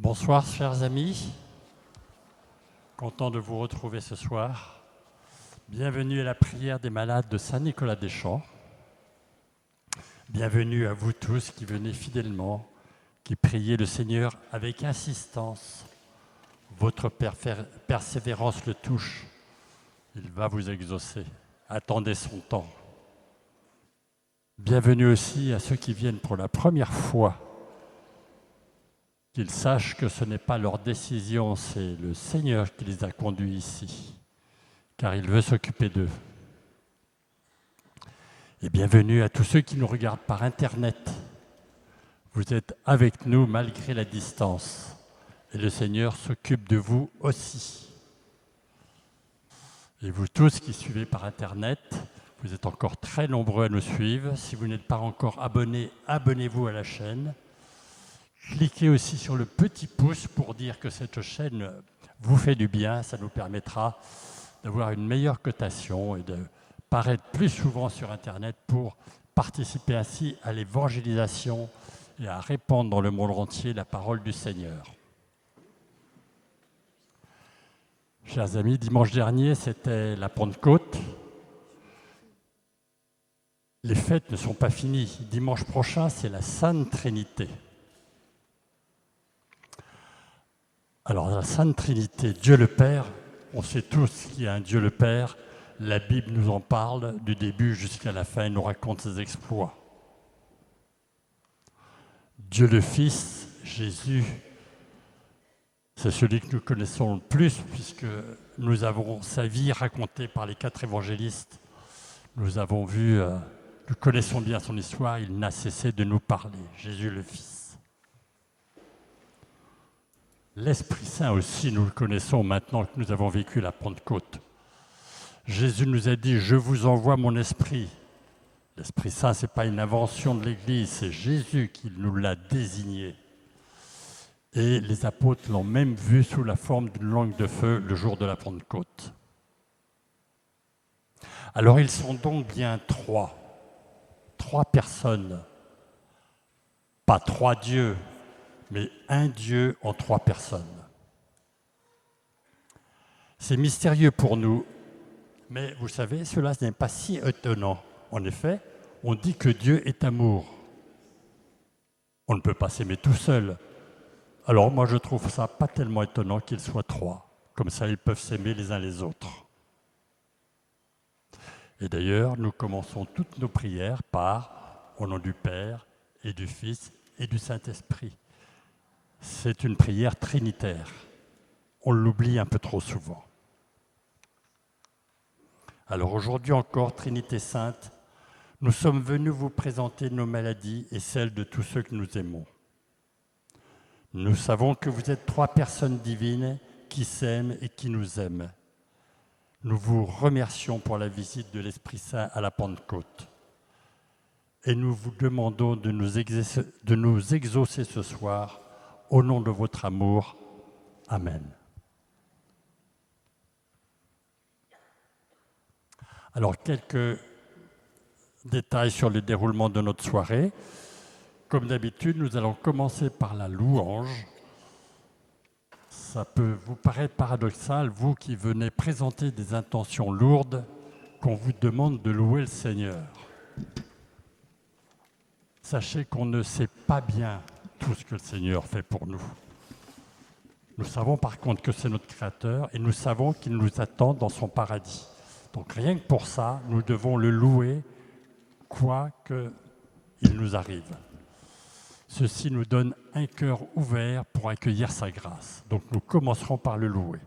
Bonsoir, chers amis. Content de vous retrouver ce soir. Bienvenue à la prière des malades de Saint-Nicolas-des-Champs. Bienvenue à vous tous qui venez fidèlement, qui priez le Seigneur avec insistance. Votre persévérance le touche. Il va vous exaucer. Attendez son temps. Bienvenue aussi à ceux qui viennent pour la première fois. Qu'ils sachent que ce n'est pas leur décision, c'est le Seigneur qui les a conduits ici, car il veut s'occuper d'eux. Et bienvenue à tous ceux qui nous regardent par Internet. Vous êtes avec nous malgré la distance, et le Seigneur s'occupe de vous aussi. Et vous tous qui suivez par Internet, vous êtes encore très nombreux à nous suivre. Si vous n'êtes pas encore abonnés, abonnez-vous à la chaîne. Cliquez aussi sur le petit pouce pour dire que cette chaîne vous fait du bien. Ça nous permettra d'avoir une meilleure cotation et de paraître plus souvent sur Internet pour participer ainsi à l'évangélisation et à répandre dans le monde entier la parole du Seigneur. Chers amis, dimanche dernier, c'était la Pentecôte. Les fêtes ne sont pas finies. Dimanche prochain, c'est la Sainte Trinité. Alors, la Sainte Trinité, Dieu le Père, on sait tous qu'il y a un Dieu le Père. La Bible nous en parle du début jusqu'à la fin, elle nous raconte ses exploits. Dieu le Fils, Jésus, c'est celui que nous connaissons le plus puisque nous avons sa vie racontée par les 4 évangélistes. Nous avons vu, nous connaissons bien son histoire, il n'a cessé de nous parler, Jésus le Fils. L'Esprit Saint aussi, nous le connaissons maintenant que nous avons vécu la Pentecôte. Jésus nous a dit « Je vous envoie mon Esprit ». L'Esprit Saint, ce n'est pas une invention de l'Église, c'est Jésus qui nous l'a désigné. Et les apôtres l'ont même vu sous la forme d'une langue de feu le jour de la Pentecôte. Alors ils sont donc bien 3 personnes, pas 3 dieux, mais un Dieu en 3 personnes. C'est mystérieux pour nous, mais vous savez, cela n'est pas si étonnant. En effet, on dit que Dieu est amour. On ne peut pas s'aimer tout seul. Alors moi, je trouve ça pas tellement étonnant qu'ils soient 3. Comme ça, ils peuvent s'aimer les uns les autres. Et d'ailleurs, nous commençons toutes nos prières par « Au nom du Père et du Fils et du Saint-Esprit ». C'est une prière trinitaire. On l'oublie un peu trop souvent. Alors aujourd'hui encore, Trinité Sainte, nous sommes venus vous présenter nos maladies et celles de tous ceux que nous aimons. Nous savons que vous êtes 3 personnes divines qui s'aiment et qui nous aiment. Nous vous remercions pour la visite de l'Esprit Saint à la Pentecôte. Et nous vous demandons de nous exaucer ce soir au nom de votre amour. Amen. Alors, quelques détails sur le déroulement de notre soirée. Comme d'habitude, nous allons commencer par la louange. Ça peut vous paraître paradoxal, vous qui venez présenter des intentions lourdes, qu'on vous demande de louer le Seigneur. Sachez qu'on ne sait pas bien tout ce que le Seigneur fait pour nous. Nous savons par contre que c'est notre Créateur et nous savons qu'il nous attend dans son paradis. Donc rien que pour ça, nous devons le louer, quoi qu'il nous arrive. Ceci nous donne un cœur ouvert pour accueillir sa grâce. Donc nous commencerons par le louer.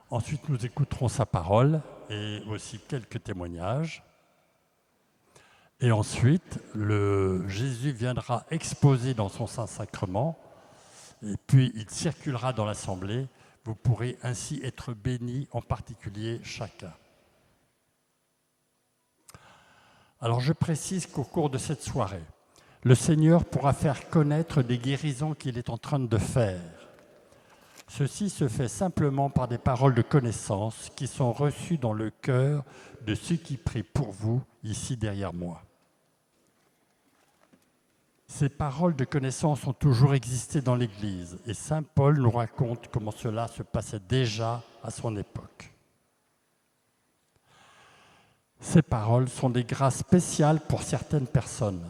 Ensuite, nous écouterons sa parole et aussi quelques témoignages. Et ensuite, Jésus viendra exposer dans son Saint-Sacrement, et puis il circulera dans l'Assemblée. Vous pourrez ainsi être bénis, en particulier chacun. Alors je précise qu'au cours de cette soirée, le Seigneur pourra faire connaître des guérisons qu'il est en train de faire. Ceci se fait simplement par des paroles de connaissance qui sont reçues dans le cœur de ceux qui prient pour vous, ici derrière moi. Ces paroles de connaissance ont toujours existé dans l'Église et saint Paul nous raconte comment cela se passait déjà à son époque. Ces paroles sont des grâces spéciales pour certaines personnes.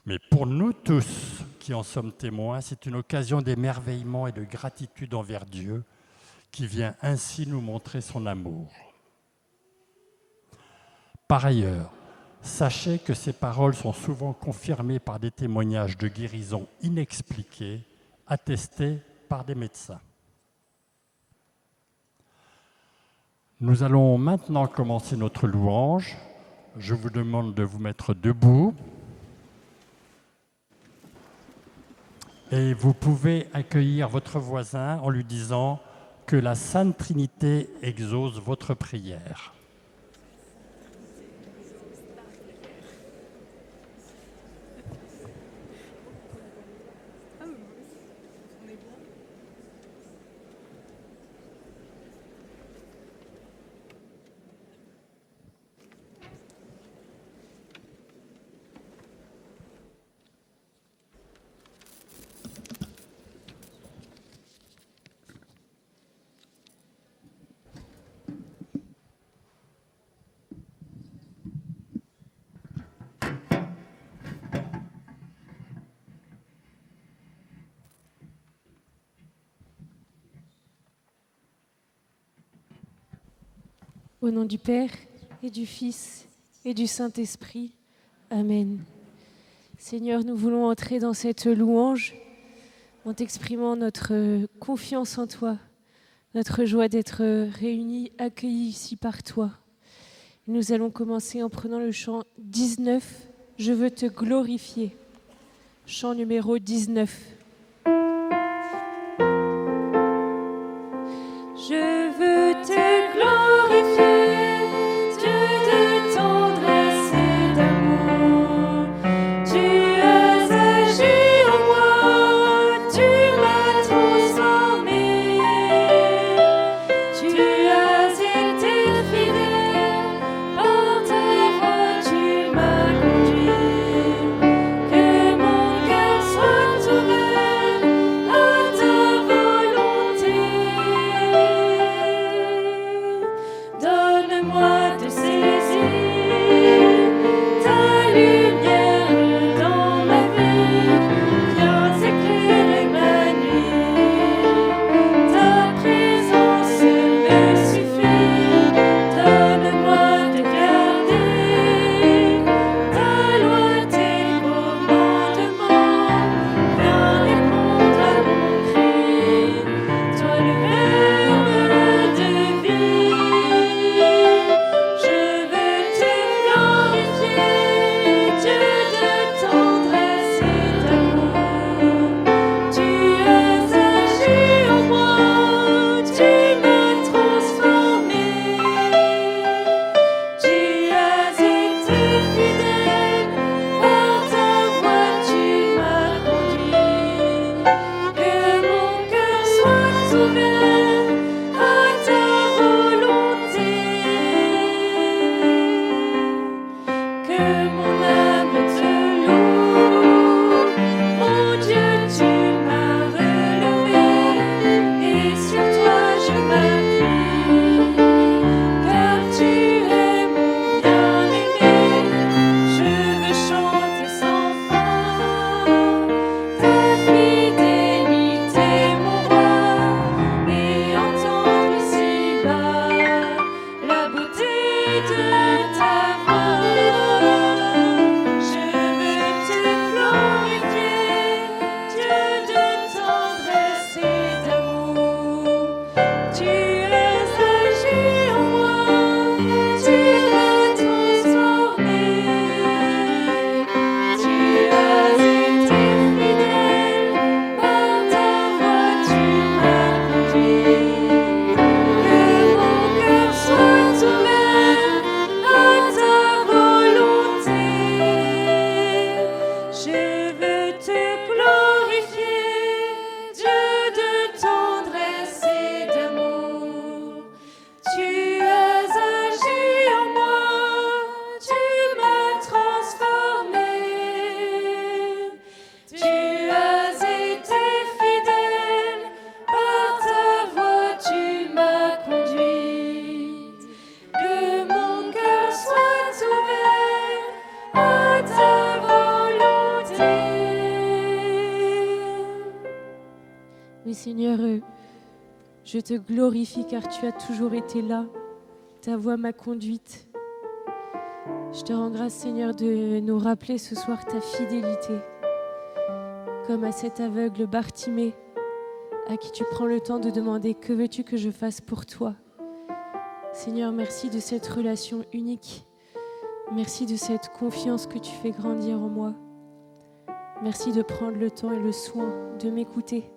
Mais pour nous tous qui en sommes témoins, c'est une occasion d'émerveillement et de gratitude envers Dieu qui vient ainsi nous montrer son amour. Par ailleurs, sachez que ces paroles sont souvent confirmées par des témoignages de guérison inexpliqués, attestés par des médecins. Nous allons maintenant commencer notre louange. Je vous demande de vous mettre debout. Et vous pouvez accueillir votre voisin en lui disant que la Sainte Trinité exauce votre prière. Au nom du Père et du Fils et du Saint-Esprit. Amen. Seigneur, nous voulons entrer dans cette louange en t'exprimant notre confiance en toi, notre joie d'être réunis, accueillis ici par toi. Nous allons commencer en prenant le chant 19, « Je veux te glorifier ». Chant numéro 19. Je veux te glorifier. Oui, Seigneur, je te glorifie car tu as toujours été là. Ta voix m'a conduite. Je te rends grâce, Seigneur, de nous rappeler ce soir ta fidélité. Comme à cet aveugle Bartimée, à qui tu prends le temps de demander « Que veux-tu que je fasse pour toi ?» Seigneur, merci de cette relation unique. Merci de cette confiance que tu fais grandir en moi. Merci de prendre le temps et le soin de m'écouter.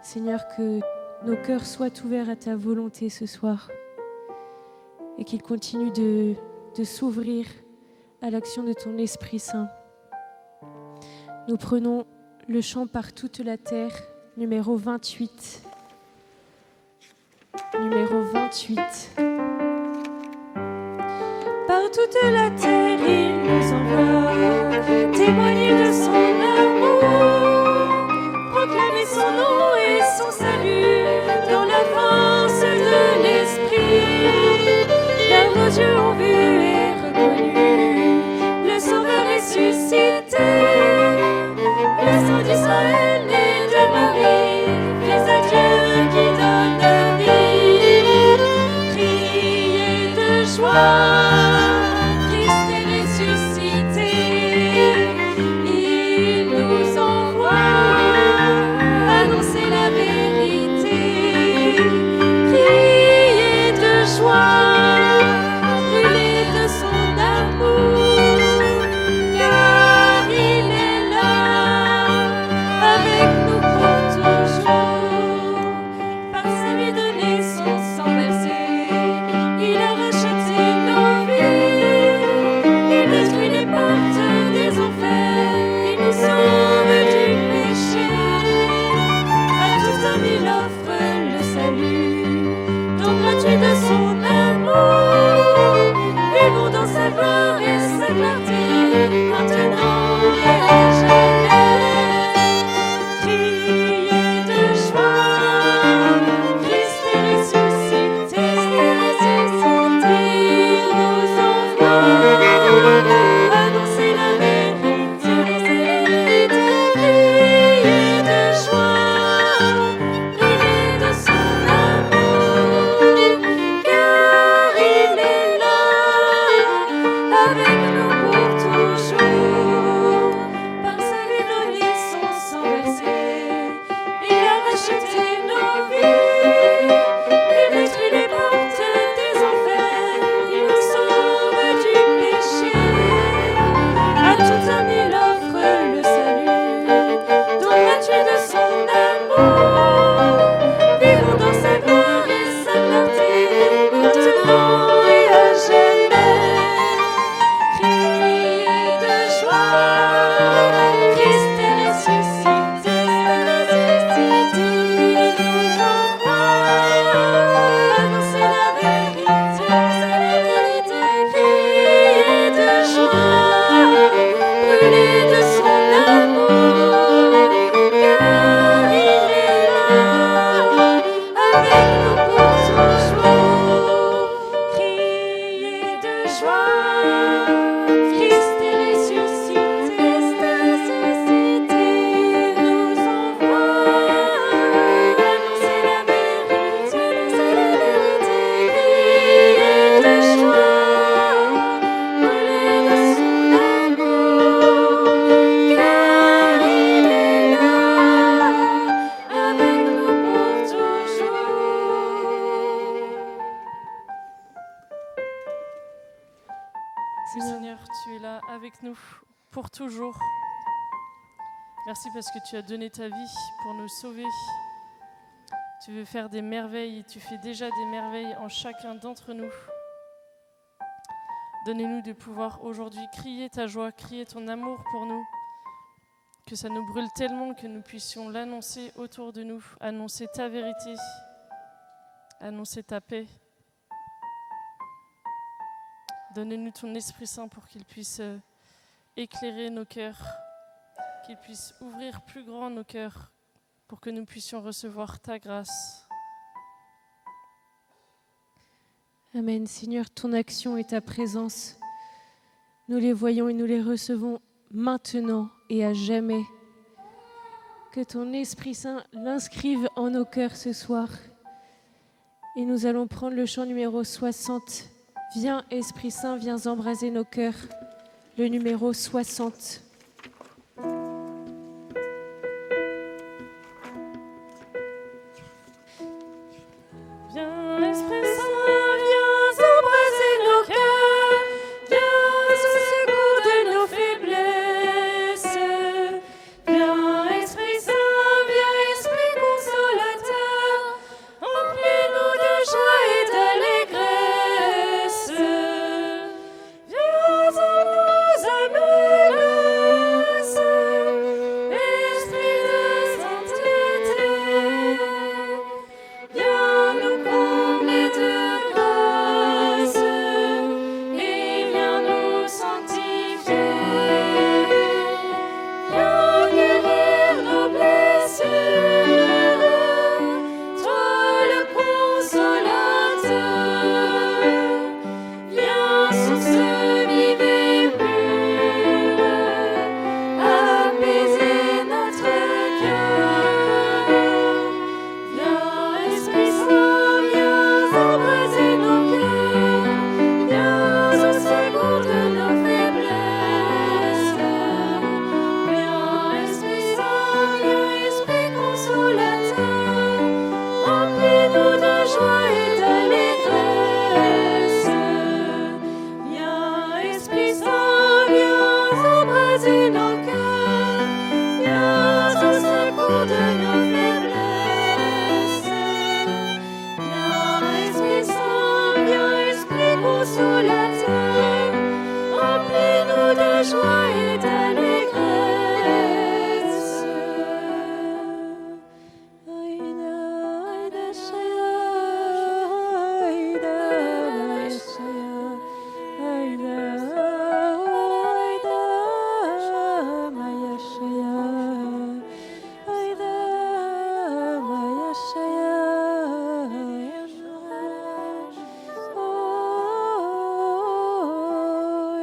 Seigneur, que nos cœurs soient ouverts à ta volonté ce soir et qu'ils continuent de s'ouvrir à l'action de ton Esprit Saint. Nous prenons le chant par toute la terre, numéro 28. Numéro 28. Par toute la terre, il nous envoie témoigner de son amour, proclamer son nom et son salut dans la force de l'Esprit. Car nos yeux ont vu et reconnu le Sauveur ressuscité, le Saint d'Israël né de Marie, fils de Dieu qui donne la vie. Criez de joie. Merci parce que tu as donné ta vie pour nous sauver. Tu veux faire des merveilles, tu fais déjà des merveilles en chacun d'entre nous. Donnez-nous de pouvoir aujourd'hui crier ta joie, crier ton amour pour nous, que ça nous brûle tellement que nous puissions l'annoncer autour de nous, annoncer ta vérité, annoncer ta paix. Donne-nous ton Esprit Saint pour qu'il puisse éclairer nos cœurs, qu'il puisse ouvrir plus grand nos cœurs pour que nous puissions recevoir ta grâce. Amen. Seigneur, ton action et ta présence, nous les voyons et nous les recevons maintenant et à jamais. que ton Esprit Saint l'inscrive en nos cœurs ce soir. Et nous allons prendre le chant numéro 60. Viens, Esprit Saint, viens embraser nos cœurs. Le numéro 60. Viens, Esprit Saint, viens embraser nos cœurs, viens au secours de nos faiblesses. Viens, Esprit Saint, viens, Esprit consolateur, remplis-nous de joie et d'allégresse. Viens en nous à menace, Esprit de sainteté. Viens nous combler de grâce et viens nous sanctifier. Viens guérir nos blessures, toi le consolateur. Viens source vive et pure, apaiser notre cœur. Viens, Esprit Saint, viens embraser nos cœurs, viens au secours de nos faiblesses. Viens, Esprit Saint, viens, Esprit consolateur, remplis-nous de joie et d'allégresse. Viens, Esprit Saint, viens embraser nos cœurs, viens au secours de nos faiblesses. Viens, Esprit Saint, viens, Esprit consolateur, remplis-nous de joie et d'allégresse.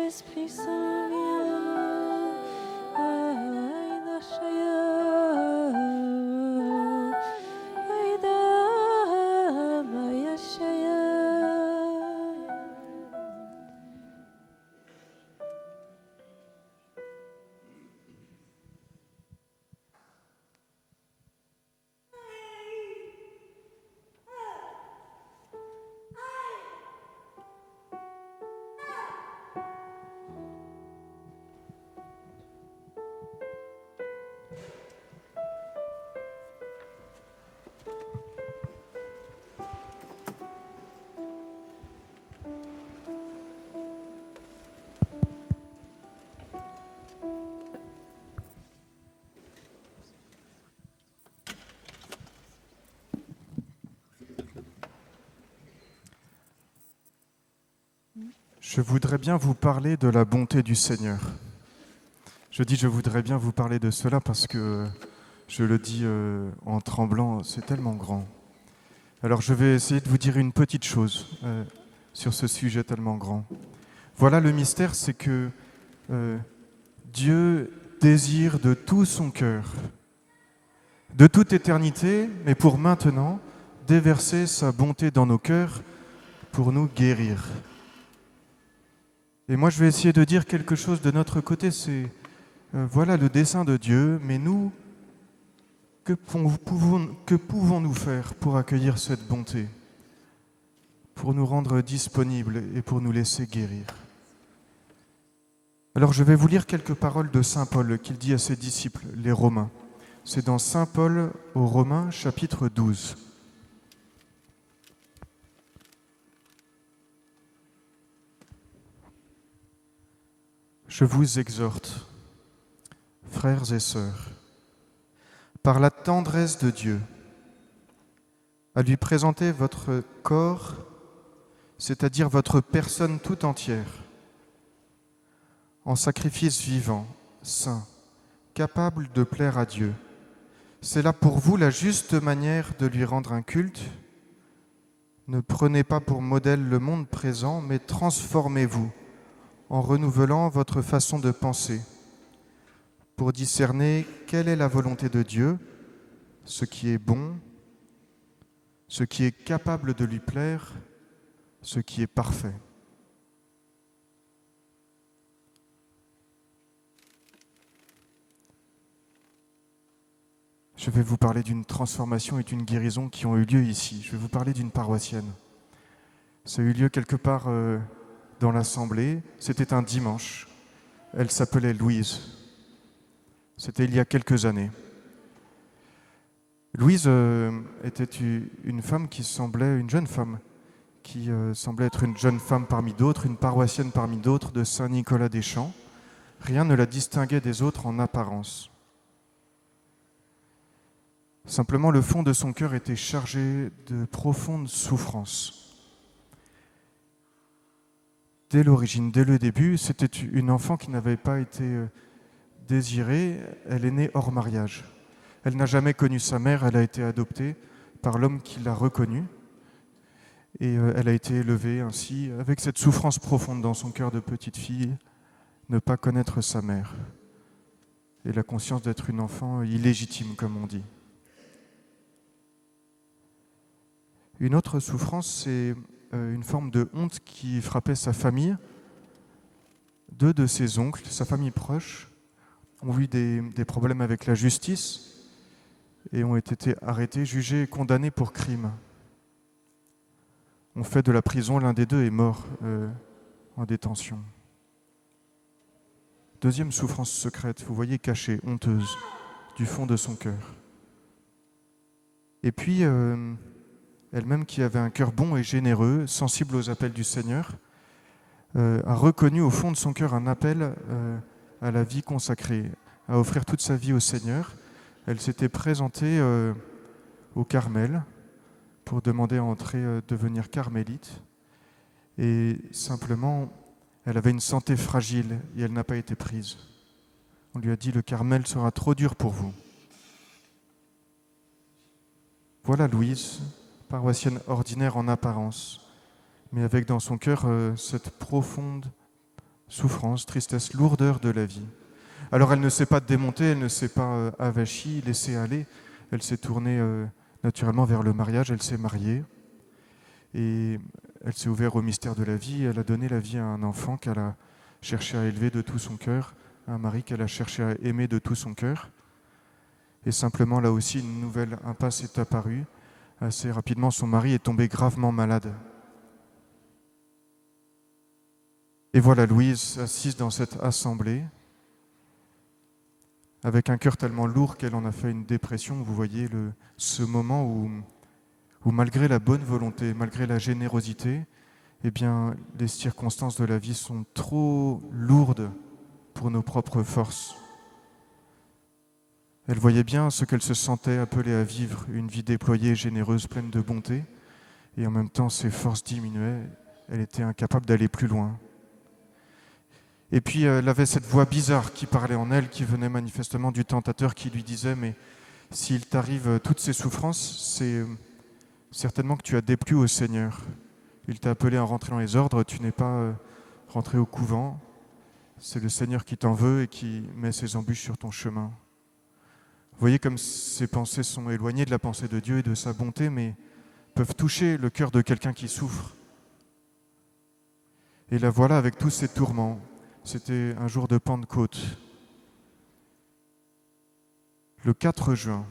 Esprit Saint, Je voudrais bien vous parler de la bonté du Seigneur. Je dis je voudrais bien vous parler de cela parce que je le dis en tremblant, c'est tellement grand. Alors je vais essayer de vous dire une petite chose sur ce sujet tellement grand. Voilà le mystère, c'est que Dieu désire de tout son cœur, de toute éternité, mais pour maintenant, déverser sa bonté dans nos cœurs pour nous guérir. Et moi, je vais essayer de dire quelque chose de notre côté, c'est voilà le dessein de Dieu, mais nous, que pouvons-nous faire pour accueillir cette bonté, pour nous rendre disponibles et pour nous laisser guérir? Alors, je vais vous lire quelques paroles de Saint Paul qu'il dit à ses disciples, les Romains. C'est dans Saint Paul aux Romains, chapitre 12. Je vous exhorte, frères et sœurs, par la tendresse de Dieu, à lui présenter votre corps, c'est-à-dire votre personne tout entière, en sacrifice vivant, saint, capable de plaire à Dieu. C'est là pour vous la juste manière de lui rendre un culte. Ne prenez pas pour modèle le monde présent, mais transformez-vous en renouvelant votre façon de penser, pour discerner quelle est la volonté de Dieu, ce qui est bon, ce qui est capable de lui plaire, ce qui est parfait. Je vais vous parler d'une transformation et d'une guérison qui ont eu lieu ici. Je vais vous parler d'une paroissienne. Ça a eu lieu quelque part dans l'assemblée. C'était un dimanche. Elle s'appelait Louise. C'était il y a quelques années. Louise était une femme qui semblait, une jeune femme, qui semblait être une jeune femme parmi d'autres, une paroissienne parmi d'autres de Saint-Nicolas-des-Champs. Rien ne la distinguait des autres en apparence. Simplement, le fond de son cœur était chargé de profondes souffrances. Dès l'origine, dès le début, c'était une enfant qui n'avait pas été désirée. Elle est née hors mariage. Elle n'a jamais connu sa mère, elle a été adoptée par l'homme qui l'a reconnue. Et elle a été élevée ainsi, avec cette souffrance profonde dans son cœur de petite fille, ne pas connaître sa mère. Et la conscience d'être une enfant illégitime, comme on dit. Une autre souffrance, c'est une forme de honte qui frappait sa famille. Deux de ses oncles, sa famille proche, ont eu des problèmes avec la justice et ont été arrêtés, jugés et condamnés pour crime. On fait de la prison, l'un des deux est mort en détention. Deuxième souffrance secrète, vous voyez, cachée, honteuse, du fond de son cœur. Et puis, elle-même qui avait un cœur bon et généreux, sensible aux appels du Seigneur, a reconnu au fond de son cœur un appel à la vie consacrée, à offrir toute sa vie au Seigneur. Elle s'était présentée au Carmel pour demander à entrer, devenir carmélite. Et simplement, elle avait une santé fragile et elle n'a pas été prise. On lui a dit « le Carmel sera trop dur pour vous ». Voilà Louise, paroissienne ordinaire en apparence, mais avec dans son cœur cette profonde souffrance, tristesse, lourdeur de la vie. Alors elle ne s'est pas démontée, elle ne s'est pas avachie, laissée aller, elle s'est tournée naturellement vers le mariage, elle s'est mariée et elle s'est ouverte au mystère de la vie, elle a donné la vie à un enfant qu'elle a cherché à élever de tout son cœur, un mari qu'elle a cherché à aimer de tout son cœur. Et simplement là aussi une nouvelle impasse est apparue. Assez rapidement, son mari est tombé gravement malade. Et voilà Louise assise dans cette assemblée, avec un cœur tellement lourd qu'elle en a fait une dépression. Vous voyez ce moment où malgré la bonne volonté, malgré la générosité, eh bien, les circonstances de la vie sont trop lourdes pour nos propres forces. Elle voyait bien ce qu'elle se sentait appelée à vivre, une vie déployée, généreuse, pleine de bonté, et en même temps ses forces diminuaient, elle était incapable d'aller plus loin. Et puis elle avait cette voix bizarre qui parlait en elle, qui venait manifestement du tentateur, qui lui disait « mais s'il t'arrive toutes ces souffrances, c'est certainement que tu as déplu au Seigneur. Il t'a appelé à rentrer dans les ordres, tu n'es pas rentré au couvent, c'est le Seigneur qui t'en veut et qui met ses embûches sur ton chemin. » Vous voyez comme ces pensées sont éloignées de la pensée de Dieu et de sa bonté, mais peuvent toucher le cœur de quelqu'un qui souffre. Et la voilà avec tous ces tourments. C'était un jour de Pentecôte. Le 4 juin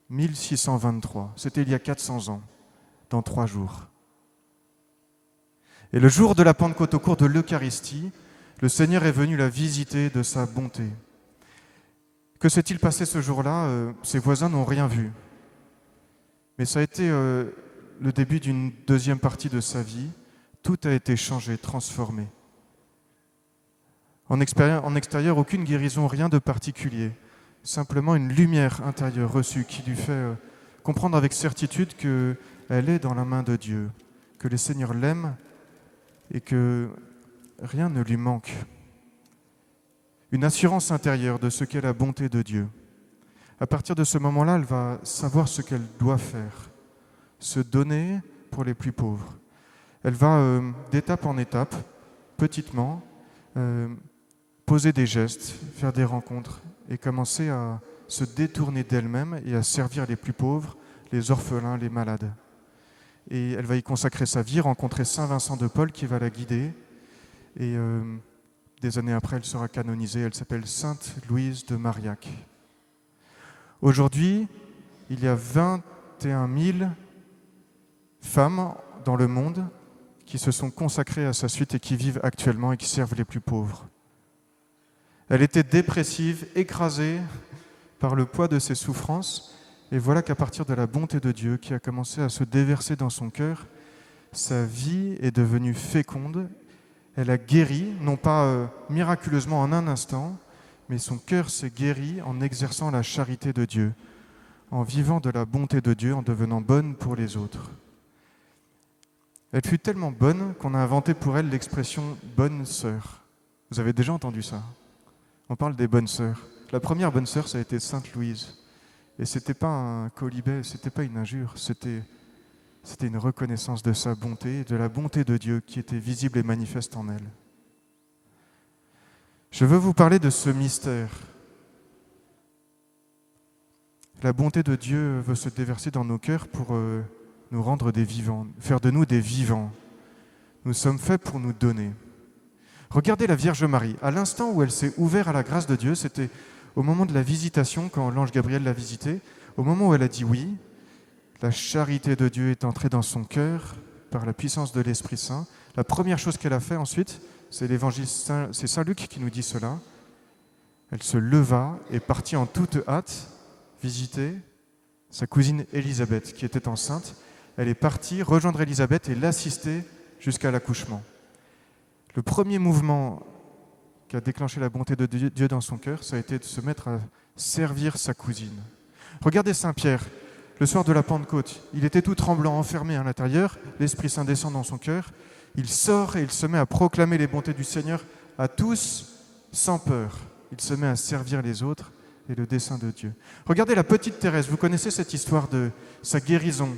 1623, c'était il y a 400 ans, dans 3 jours. Et le jour de la Pentecôte, au cours de l'Eucharistie, le Seigneur est venu la visiter de sa bonté. Que s'est-il passé ce jour-là ? Ses voisins n'ont rien vu. Mais ça a été le début d'une deuxième partie de sa vie. Tout a été changé, transformé. En extérieur, aucune guérison, rien de particulier. Simplement une lumière intérieure reçue qui lui fait comprendre avec certitude qu'elle est dans la main de Dieu, que le Seigneur l'aime et que rien ne lui manque. Une assurance intérieure de ce qu'est la bonté de Dieu. À partir de ce moment-là, elle va savoir ce qu'elle doit faire, se donner pour les plus pauvres. Elle va d'étape en étape, petitement, poser des gestes, faire des rencontres et commencer à se détourner d'elle-même et à servir les plus pauvres, les orphelins, les malades. Et elle va y consacrer sa vie, rencontrer Saint Vincent de Paul qui va la guider. Et des années après, elle sera canonisée. Elle s'appelle Sainte Louise de Marillac. Aujourd'hui, il y a 21 000 femmes dans le monde qui se sont consacrées à sa suite et qui vivent actuellement et qui servent les plus pauvres. Elle était dépressive, écrasée par le poids de ses souffrances, et voilà qu'à partir de la bonté de Dieu qui a commencé à se déverser dans son cœur, sa vie est devenue féconde. Elle a guéri, non pas miraculeusement en un instant, mais son cœur s'est guéri en exerçant la charité de Dieu, en vivant de la bonté de Dieu, en devenant bonne pour les autres. Elle fut tellement bonne qu'on a inventé pour elle l'expression « bonne sœur ». Vous avez déjà entendu ça? On parle des bonnes sœurs. La première bonne sœur, ça a été Sainte Louise. Et ce n'était pas un quolibet, ce n'était pas une injure, c'était une reconnaissance de sa bonté, de la bonté de Dieu qui était visible et manifeste en elle. Je veux vous parler de ce mystère. La bonté de Dieu veut se déverser dans nos cœurs pour nous rendre des vivants, faire de nous des vivants. Nous sommes faits pour nous donner. Regardez la Vierge Marie. À l'instant où elle s'est ouverte à la grâce de Dieu, c'était au moment de la visitation, quand l'ange Gabriel l'a visitée, au moment où elle a dit oui, la charité de Dieu est entrée dans son cœur par la puissance de l'Esprit Saint. La première chose qu'elle a fait ensuite, c'est c'est Saint Luc qui nous dit cela. Elle se leva et partit en toute hâte visiter sa cousine Élisabeth, qui était enceinte. Elle est partie rejoindre Élisabeth et l'assister jusqu'à l'accouchement. Le premier mouvement qui a déclenché la bonté de Dieu dans son cœur, ça a été de se mettre à servir sa cousine. Regardez Saint Pierre, le soir de la Pentecôte, il était tout tremblant, enfermé à l'intérieur, l'Esprit Saint descend dans son cœur, il sort et il se met à proclamer les bontés du Seigneur à tous sans peur. Il se met à servir les autres et le dessein de Dieu. Regardez la petite Thérèse, vous connaissez cette histoire de sa guérison.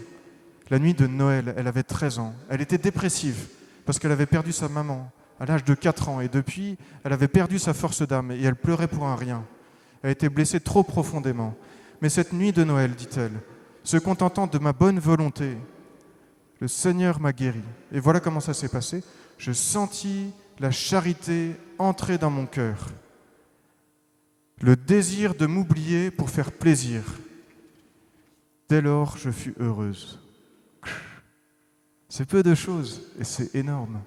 La nuit de Noël, elle avait 13 ans, elle était dépressive parce qu'elle avait perdu sa maman à l'âge de 4 ans, et depuis, elle avait perdu sa force d'âme, et elle pleurait pour un rien. Elle était blessée trop profondément. Mais cette nuit de Noël, dit-elle, se contentant de ma bonne volonté, le Seigneur m'a guéri. Et voilà comment ça s'est passé. Je sentis la charité entrer dans mon cœur. Le désir de m'oublier pour faire plaisir. Dès lors, je fus heureuse. C'est peu de choses, et c'est énorme.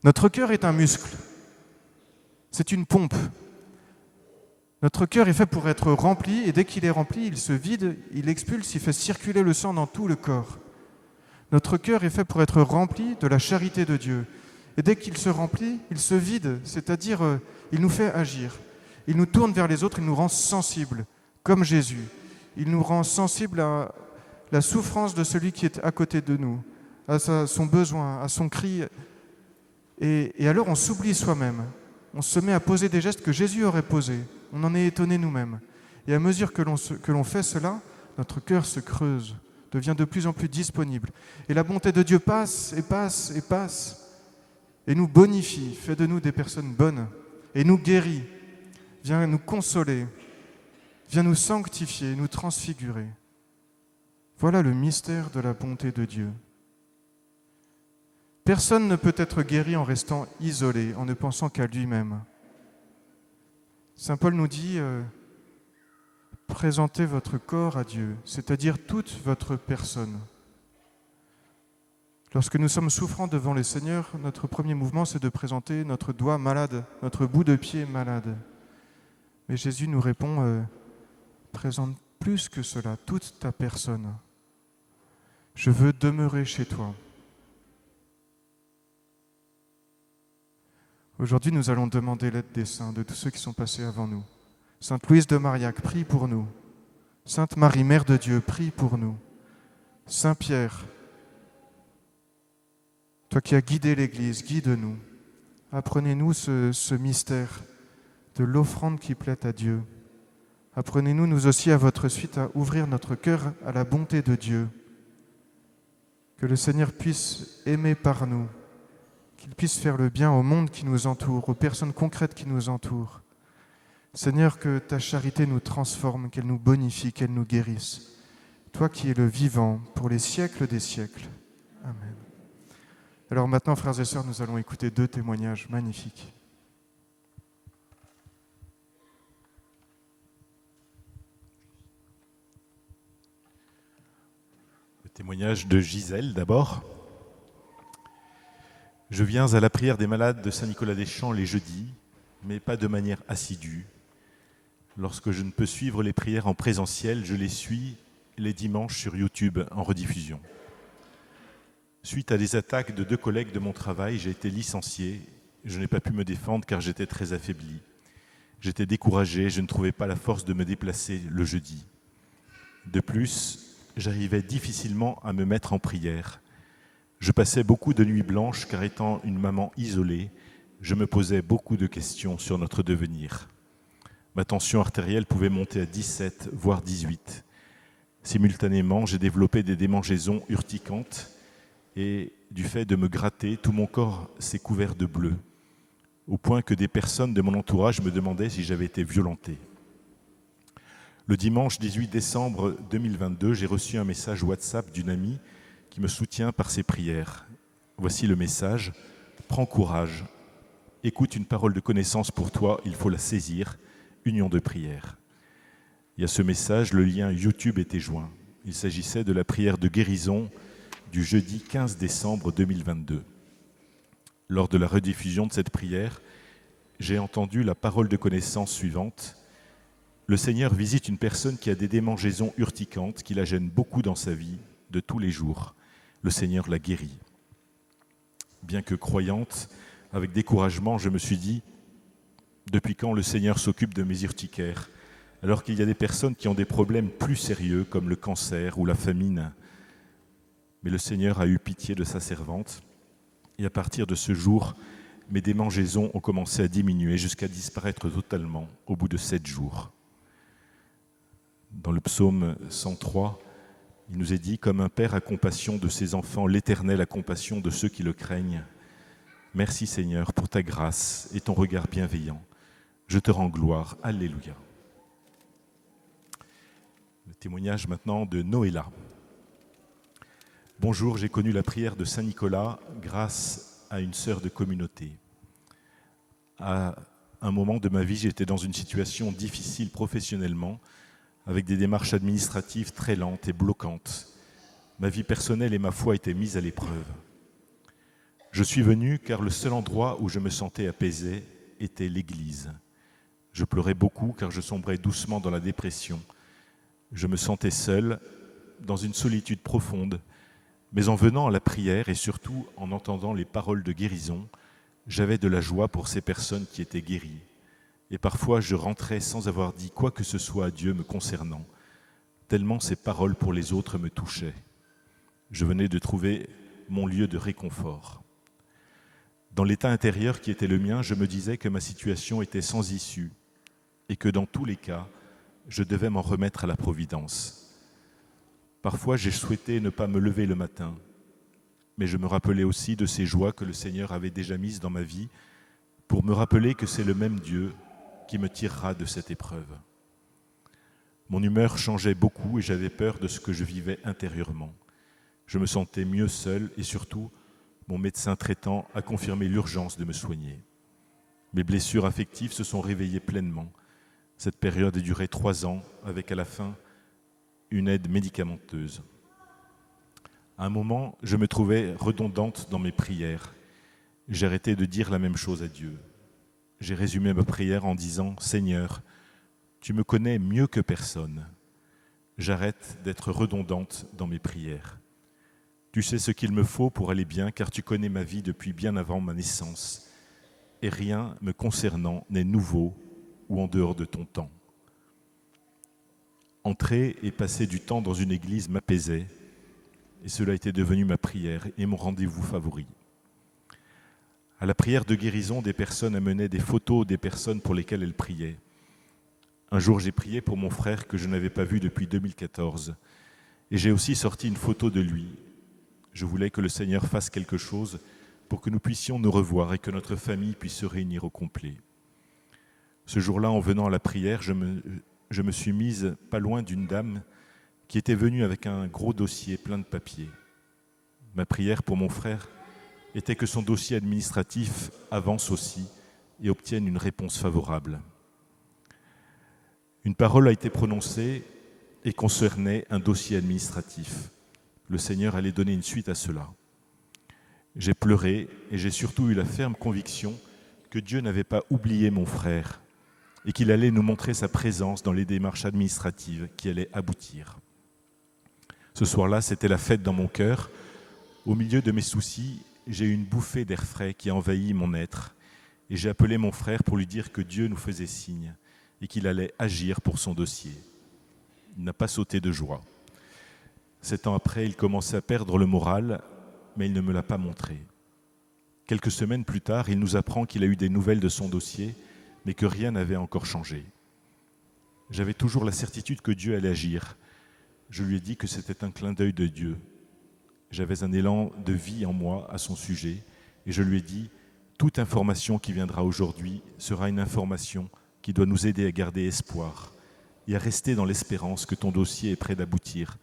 Notre cœur est un muscle, c'est une pompe. Notre cœur est fait pour être rempli, et dès qu'il est rempli, il se vide, il expulse, il fait circuler le sang dans tout le corps. Notre cœur est fait pour être rempli de la charité de Dieu. Et dès qu'il se remplit, il se vide, c'est-à-dire il nous fait agir. Il nous tourne vers les autres, il nous rend sensibles, comme Jésus. Il nous rend sensibles à la souffrance de celui qui est à côté de nous, à son besoin, à son cri. Et alors on s'oublie soi-même, on se met à poser des gestes que Jésus aurait posés, on en est étonné nous-mêmes. Et à mesure que l'on fait cela, notre cœur se creuse, devient de plus en plus disponible. Et la bonté de Dieu passe et passe et passe, et nous bonifie, fait de nous des personnes bonnes, et nous guérit, vient nous consoler, vient nous sanctifier, nous transfigurer. Voilà le mystère de la bonté de Dieu. Personne ne peut être guéri en restant isolé, en ne pensant qu'à lui-même. Saint Paul nous dit présentez votre corps à Dieu, c'est-à-dire toute votre personne. Lorsque nous sommes souffrants devant le Seigneur, notre premier mouvement, c'est de présenter notre doigt malade, notre bout de pied malade. Mais Jésus nous répond présente plus que cela, toute ta personne. Je veux demeurer chez toi. Aujourd'hui, nous allons demander l'aide des saints, de tous ceux qui sont passés avant nous. Sainte Louise de Marillac, prie pour nous. Sainte Marie, Mère de Dieu, prie pour nous. Saint Pierre, toi qui as guidé l'Église, guide-nous. Apprenez-nous ce mystère de l'offrande qui plaît à Dieu. Apprenez-nous, nous aussi, à votre suite, à ouvrir notre cœur à la bonté de Dieu. Que le Seigneur puisse aimer par nous, qu'il puisse faire le bien au monde qui nous entoure, aux personnes concrètes qui nous entourent. Seigneur, que ta charité nous transforme, qu'elle nous bonifie, qu'elle nous guérisse. Toi qui es le vivant pour les siècles des siècles. Amen. Alors maintenant, frères et sœurs, nous allons écouter 2 témoignages magnifiques. Le témoignage de Gisèle d'abord. Je viens à la prière des malades de Saint-Nicolas-des-Champs les jeudis, mais pas de manière assidue. Lorsque je ne peux suivre les prières en présentiel, je les suis les dimanches sur YouTube en rediffusion. Suite à des attaques de 2 collègues de mon travail, j'ai été licencié. Je n'ai pas pu me défendre car j'étais très affaibli. J'étais découragé, je ne trouvais pas la force de me déplacer le jeudi. De plus, j'arrivais difficilement à me mettre en prière. Je passais beaucoup de nuits blanches car étant une maman isolée, je me posais beaucoup de questions sur notre devenir. Ma tension artérielle pouvait monter à 17, voire 18. Simultanément, j'ai développé des démangeaisons urticantes et du fait de me gratter, tout mon corps s'est couvert de bleu, au point que des personnes de mon entourage me demandaient si j'avais été violenté. Le dimanche 18 décembre 2022, j'ai reçu un message WhatsApp d'une amie qui me soutient par ses prières. Voici le message. Prends courage. Écoute une parole de connaissance pour toi, il faut la saisir. Union de prière. Et à ce message, le lien YouTube était joint. Il s'agissait de la prière de guérison du jeudi 15 décembre 2022. Lors de la rediffusion de cette prière, j'ai entendu la parole de connaissance suivante. Le Seigneur visite une personne qui a des démangeaisons urticantes qui la gênent beaucoup dans sa vie de tous les jours. Le Seigneur la guérit. Bien que croyante, avec découragement, je me suis dit « Depuis quand le Seigneur s'occupe de mes urticaires ?» alors qu'il y a des personnes qui ont des problèmes plus sérieux comme le cancer ou la famine. Mais le Seigneur a eu pitié de sa servante et à partir de ce jour, mes démangeaisons ont commencé à diminuer jusqu'à disparaître totalement au bout de 7 jours. Dans le psaume 103, il nous est dit « Comme un père a compassion de ses enfants, l'Éternel a compassion de ceux qui le craignent. Merci Seigneur pour ta grâce et ton regard bienveillant. Je te rends gloire. Alléluia. » Le témoignage maintenant de Noëlla. Bonjour, j'ai connu la prière de Saint-Nicolas grâce à une sœur de communauté. À un moment de ma vie, j'étais dans une situation difficile professionnellement, avec des démarches administratives très lentes et bloquantes. Ma vie personnelle et ma foi étaient mises à l'épreuve. Je suis venu car le seul endroit où je me sentais apaisé était l'église. Je pleurais beaucoup car je sombrais doucement dans la dépression. Je me sentais seul, dans une solitude profonde, mais en venant à la prière et surtout en entendant les paroles de guérison, j'avais de la joie pour ces personnes qui étaient guéries. Et parfois, je rentrais sans avoir dit quoi que ce soit à Dieu me concernant, tellement ces paroles pour les autres me touchaient. Je venais de trouver mon lieu de réconfort. Dans l'état intérieur qui était le mien, je me disais que ma situation était sans issue et que dans tous les cas, je devais m'en remettre à la Providence. Parfois, j'ai souhaité ne pas me lever le matin, mais je me rappelais aussi de ces joies que le Seigneur avait déjà mises dans ma vie pour me rappeler que c'est le même Dieu qui me tirera de cette épreuve. Mon humeur changeait beaucoup et j'avais peur de ce que je vivais intérieurement. Je me sentais mieux seul et surtout, mon médecin traitant a confirmé l'urgence de me soigner. Mes blessures affectives se sont réveillées pleinement. Cette période a duré 3 ans, avec à la fin une aide médicamenteuse. À un moment, je me trouvais redondante dans mes prières. J'ai arrêté de dire la même chose à Dieu. J'ai résumé ma prière en disant « Seigneur, tu me connais mieux que personne. J'arrête d'être redondante dans mes prières. Tu sais ce qu'il me faut pour aller bien, car tu connais ma vie depuis bien avant ma naissance. Et rien me concernant n'est nouveau ou en dehors de ton temps. Entrer et passer du temps dans une église m'apaisait, et cela était devenu ma prière et mon rendez-vous favori. À la prière de guérison, des personnes amenaient des photos des personnes pour lesquelles elles priaient. Un jour, j'ai prié pour mon frère que je n'avais pas vu depuis 2014, et j'ai aussi sorti une photo de lui. Je voulais que le Seigneur fasse quelque chose pour que nous puissions nous revoir et que notre famille puisse se réunir au complet. Ce jour-là, en venant à la prière, je me suis mise pas loin d'une dame qui était venue avec un gros dossier plein de papiers. Ma prière pour mon frère était que son dossier administratif avance aussi et obtienne une réponse favorable. Une parole a été prononcée et concernait un dossier administratif. Le Seigneur allait donner une suite à cela. J'ai pleuré et j'ai surtout eu la ferme conviction que Dieu n'avait pas oublié mon frère et qu'il allait nous montrer sa présence dans les démarches administratives qui allaient aboutir. Ce soir-là, c'était la fête dans mon cœur. Au milieu de mes soucis, j'ai eu une bouffée d'air frais qui a envahi mon être et j'ai appelé mon frère pour lui dire que Dieu nous faisait signe et qu'il allait agir pour son dossier. Il n'a pas sauté de joie. 7 ans après, il commençait à perdre le moral, mais il ne me l'a pas montré. Quelques semaines plus tard, il nous apprend qu'il a eu des nouvelles de son dossier, mais que rien n'avait encore changé. J'avais toujours la certitude que Dieu allait agir. Je lui ai dit que c'était un clin d'œil de Dieu. J'avais un élan de vie en moi à son sujet, et je lui ai dit « Toute information qui viendra aujourd'hui sera une information qui doit nous aider à garder espoir et à rester dans l'espérance que ton dossier est prêt d'aboutir,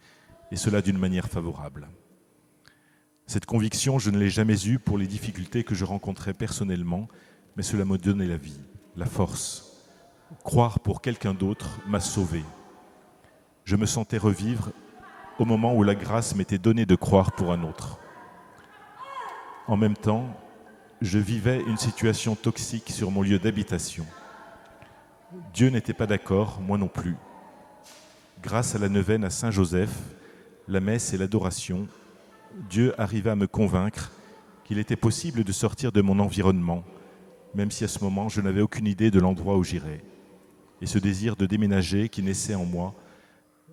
et cela d'une manière favorable. » Cette conviction, je ne l'ai jamais eue pour les difficultés que je rencontrais personnellement, mais cela m'a donné la vie, la force. Croire pour quelqu'un d'autre m'a sauvé. Je me sentais revivre au moment où la grâce m'était donnée de croire pour un autre. En même temps, je vivais une situation toxique sur mon lieu d'habitation. Dieu n'était pas d'accord, moi non plus. Grâce à la neuvaine à Saint-Joseph, la messe et l'adoration, Dieu arriva à me convaincre qu'il était possible de sortir de mon environnement, même si à ce moment je n'avais aucune idée de l'endroit où j'irais. Et ce désir de déménager qui naissait en moi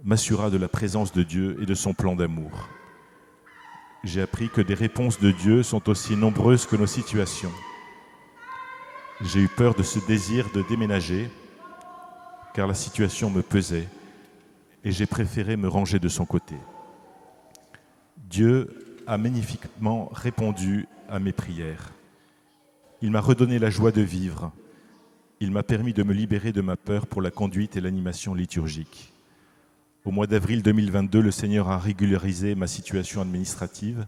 m'assura de la présence de Dieu et de son plan d'amour. J'ai appris que des réponses de Dieu sont aussi nombreuses que nos situations. J'ai eu peur de ce désir de déménager, car la situation me pesait, et j'ai préféré me ranger de son côté. Dieu a magnifiquement répondu à mes prières. Il m'a redonné la joie de vivre. Il m'a permis de me libérer de ma peur pour la conduite et l'animation liturgique. Au mois d'avril 2022, le Seigneur a régularisé ma situation administrative.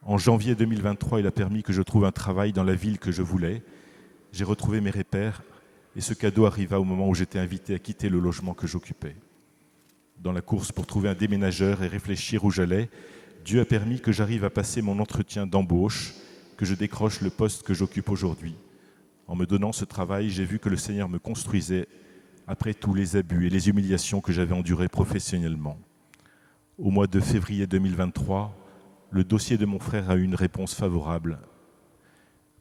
En janvier 2023, il a permis que je trouve un travail dans la ville que je voulais. J'ai retrouvé mes repères et ce cadeau arriva au moment où j'étais invité à quitter le logement que j'occupais. Dans la course pour trouver un déménageur et réfléchir où j'allais, Dieu a permis que j'arrive à passer mon entretien d'embauche, que je décroche le poste que j'occupe aujourd'hui. En me donnant ce travail, j'ai vu que le Seigneur me construisait après tous les abus et les humiliations que j'avais endurés professionnellement. Au mois de février 2023, le dossier de mon frère a eu une réponse favorable.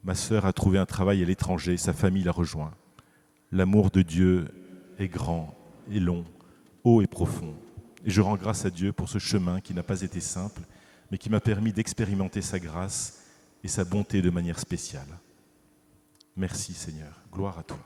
Ma sœur a trouvé un travail à l'étranger, sa famille l'a rejoint. L'amour de Dieu est grand et long, haut et profond. Et je rends grâce à Dieu pour ce chemin qui n'a pas été simple, mais qui m'a permis d'expérimenter sa grâce et sa bonté de manière spéciale. Merci Seigneur, gloire à toi.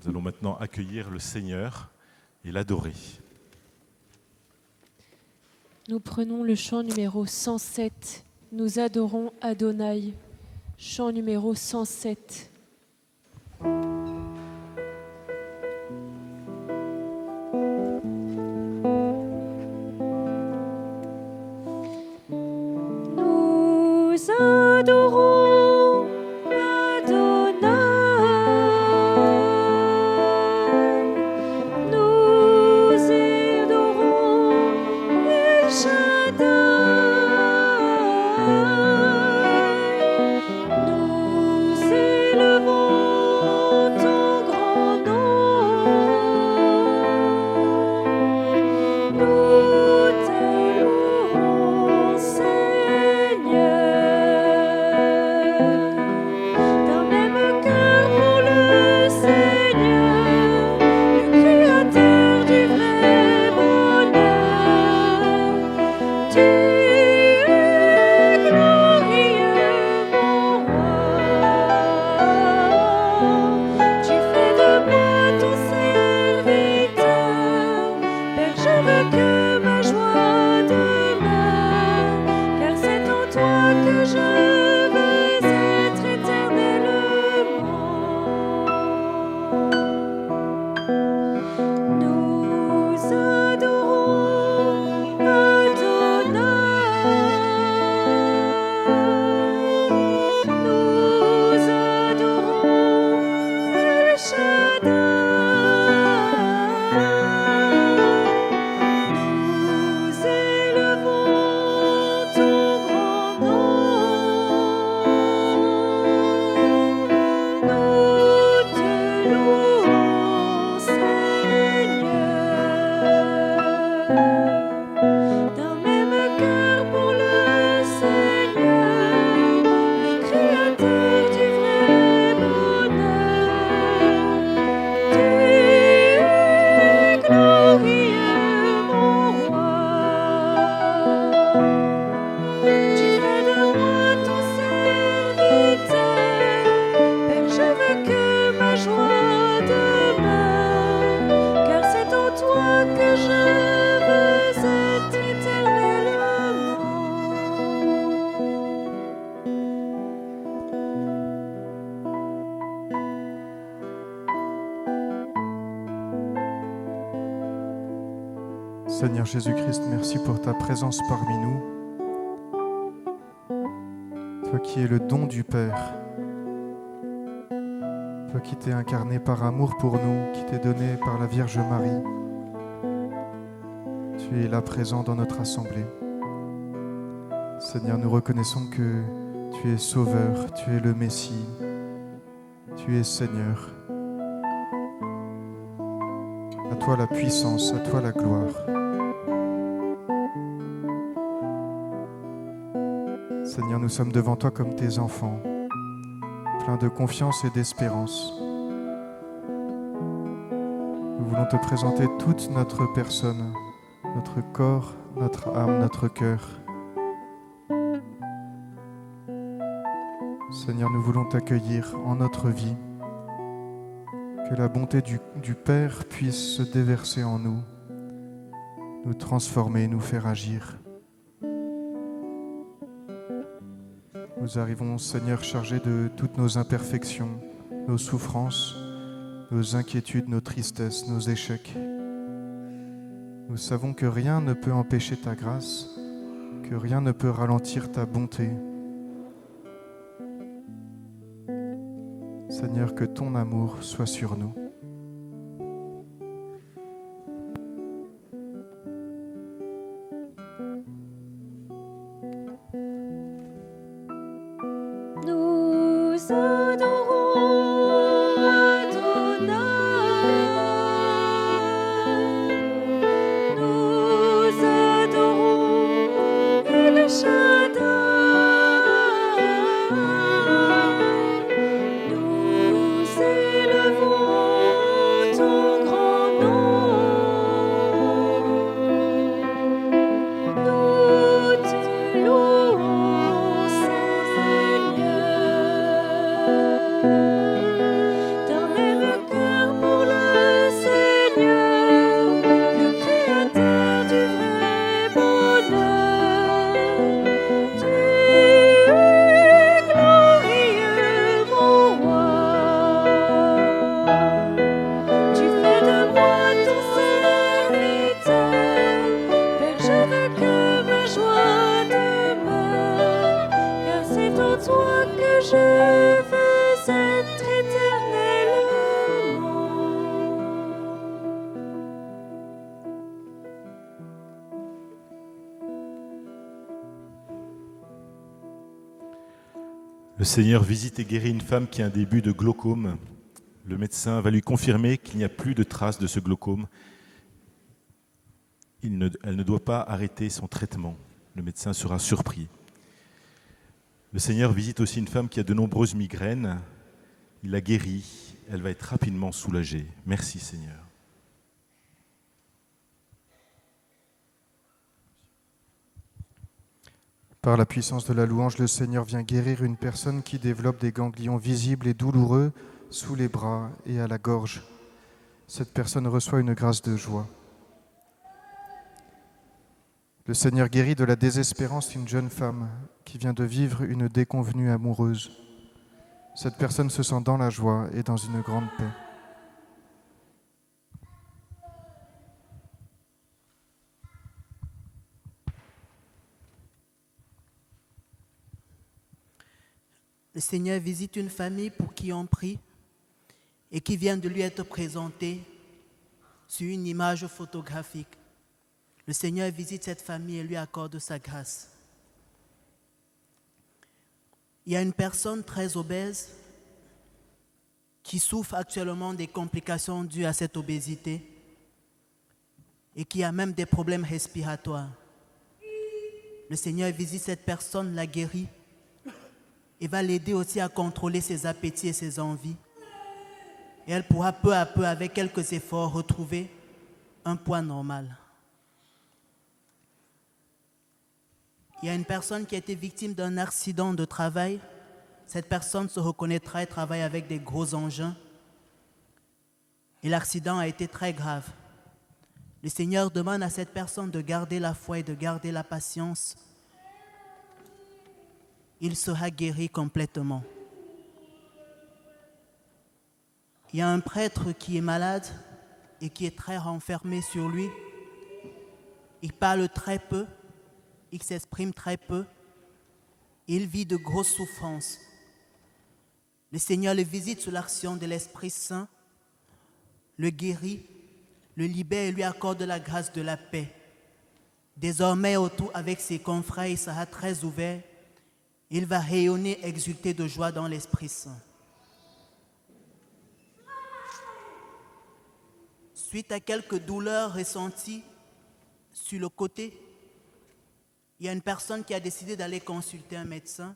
Nous allons maintenant accueillir le Seigneur et l'adorer. Nous prenons le chant numéro 107. Nous adorons Adonai. Chant numéro 107. Nous adorons Adonai. Nous adorons El Shaddai. Nous élevons ton grand nom. Nous te louons, Seigneur. veux que ma joie demeure, car c'est en toi que je veux être éternellement. Nous adorons Adonai. Nous adorons El Shaddai. Nous élevons ton grand nom. Nous te louons, Seigneur. D'un même cœur pour le Seigneur, le Créateur du vrai bonheur. Tu es glorieux, mon roi. Tu fais de moi ton serviteur. Père, je veux que ma joie demeure, car c'est en toi que je veux être éternellement. Seigneur Jésus-Christ, merci pour ta présence parmi nous. Toi qui es le don du Père, toi qui t'es incarné par amour pour nous, qui t'es donné par la Vierge Marie, tu es là présent dans notre assemblée. Seigneur, nous reconnaissons que tu es Sauveur, tu es le Messie, tu es Seigneur. À toi la puissance, à toi la gloire. Seigneur, nous sommes devant toi comme tes enfants, pleins de confiance et d'espérance. Nous voulons te présenter toute notre personne, notre corps, notre âme, notre cœur. Seigneur, nous voulons t'accueillir en notre vie, que la bonté du Père puisse se déverser en nous, nous transformer, nous faire agir. Nous arrivons, Seigneur, chargés de toutes nos imperfections, nos souffrances, nos inquiétudes, nos tristesses, nos échecs. Nous savons que rien ne peut empêcher ta grâce, que rien ne peut ralentir ta bonté. Seigneur, que ton amour soit sur nous. Nous adorons Adonai. Nous adorons El Shaddai. Nous élevons ton grand nom. Nous te louons, Seigneur. D'un même cœur pour le Seigneur, le Créateur du vrai bonheur. Tu es glorieux, mon roi. Tu fais de moi ton serviteur. Père, je veux que ma joie demeure, car c'est en toi que je veux être éternellement. Le Seigneur visite et guérit une femme qui a un début de glaucome. Le médecin va lui confirmer qu'il n'y a plus de traces de ce glaucome. Elle ne doit pas arrêter son traitement. Le médecin sera surpris. Le Seigneur visite aussi une femme qui a de nombreuses migraines. Il la guérit. Elle va être rapidement soulagée. Merci Seigneur. Par la puissance de la louange, le Seigneur vient guérir une personne qui développe des ganglions visibles et douloureux sous les bras et à la gorge. Cette personne reçoit une grâce de joie. Le Seigneur guérit de la désespérance une jeune femme qui vient de vivre une déconvenue amoureuse. Cette personne se sent dans la joie et dans une grande paix. Le Seigneur visite une famille pour qui on prie et qui vient de lui être présentée sur une image photographique. Le Seigneur visite cette famille et lui accorde sa grâce. Il y a une personne très obèse qui souffre actuellement des complications dues à cette obésité et qui a même des problèmes respiratoires. Le Seigneur visite cette personne, la guérit et va l'aider aussi à contrôler ses appétits et ses envies. Et elle pourra peu à peu, avec quelques efforts, retrouver un poids normal. Il y a une personne qui a été victime d'un accident de travail. Cette personne se reconnaîtra et travaille avec des gros engins. Et l'accident a été très grave. Le Seigneur demande à cette personne de garder la foi et de garder la patience. Il sera guéri complètement. Il y a un prêtre qui est malade et qui est très renfermé sur lui. Il parle très peu, il s'exprime très peu, il vit de grosses souffrances. Le Seigneur le visite sous l'action de l'Esprit Saint, le guérit, le libère et lui accorde la grâce de la paix. Désormais, autour avec ses confrères, il sera très ouvert. Il va rayonner, exulter de joie dans l'Esprit Saint. Suite à quelques douleurs ressenties sur le côté, il y a une personne qui a décidé d'aller consulter un médecin.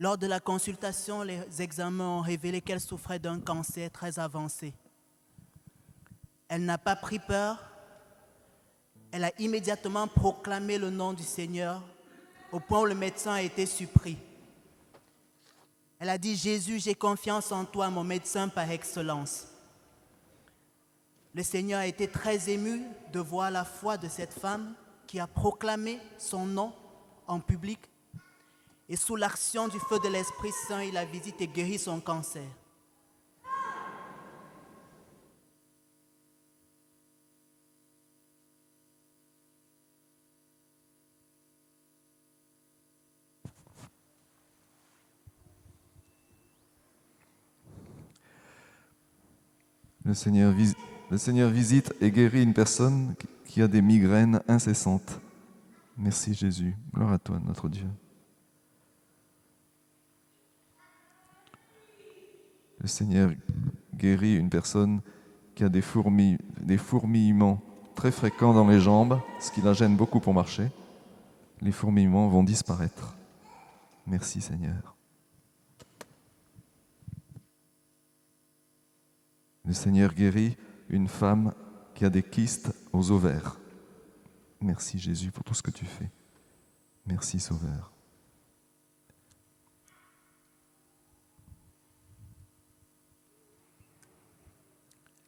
Lors de la consultation, les examens ont révélé qu'elle souffrait d'un cancer très avancé. Elle n'a pas pris peur. Elle a immédiatement proclamé le nom du Seigneur, au point où le médecin a été surpris. Elle a dit « Jésus, j'ai confiance en toi, mon médecin par excellence ». Le Seigneur a été très ému de voir la foi de cette femme qui a proclamé son nom en public. Et sous l'action du feu de l'Esprit Saint, il a visité et guéri son cancer. Le Seigneur visite et guérit une personne qui a des migraines incessantes. Merci Jésus. Gloire à toi, notre Dieu. Le Seigneur guérit une personne qui a des fourmillements très fréquents dans les jambes, ce qui la gêne beaucoup pour marcher. Les fourmillements vont disparaître. Merci Seigneur. Le Seigneur guérit une femme qui a des kystes aux ovaires. Merci Jésus pour tout ce que tu fais. Merci Sauveur.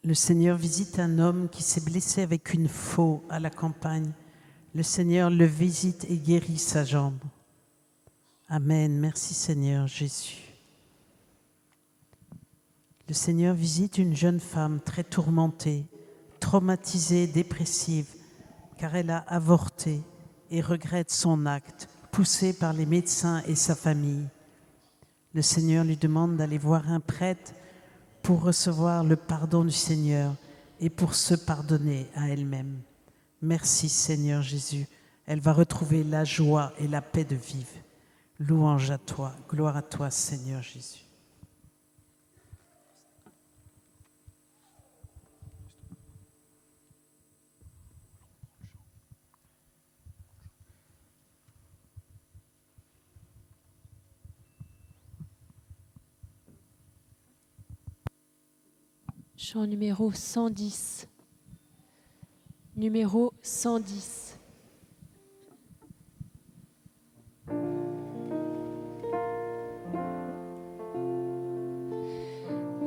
Le Seigneur visite un homme qui s'est blessé avec une faux à la campagne. Le Seigneur le visite et guérit sa jambe. Amen. Merci Seigneur Jésus. Le Seigneur visite une jeune femme très tourmentée, traumatisée, dépressive, car elle a avorté et regrette son acte, poussée par les médecins et sa famille. Le Seigneur lui demande d'aller voir un prêtre pour recevoir le pardon du Seigneur et pour se pardonner à elle-même. Merci Seigneur Jésus. Elle va retrouver la joie et la paix de vivre. Louange à toi, gloire à toi Seigneur Jésus. Chant numéro 110. Numéro 110.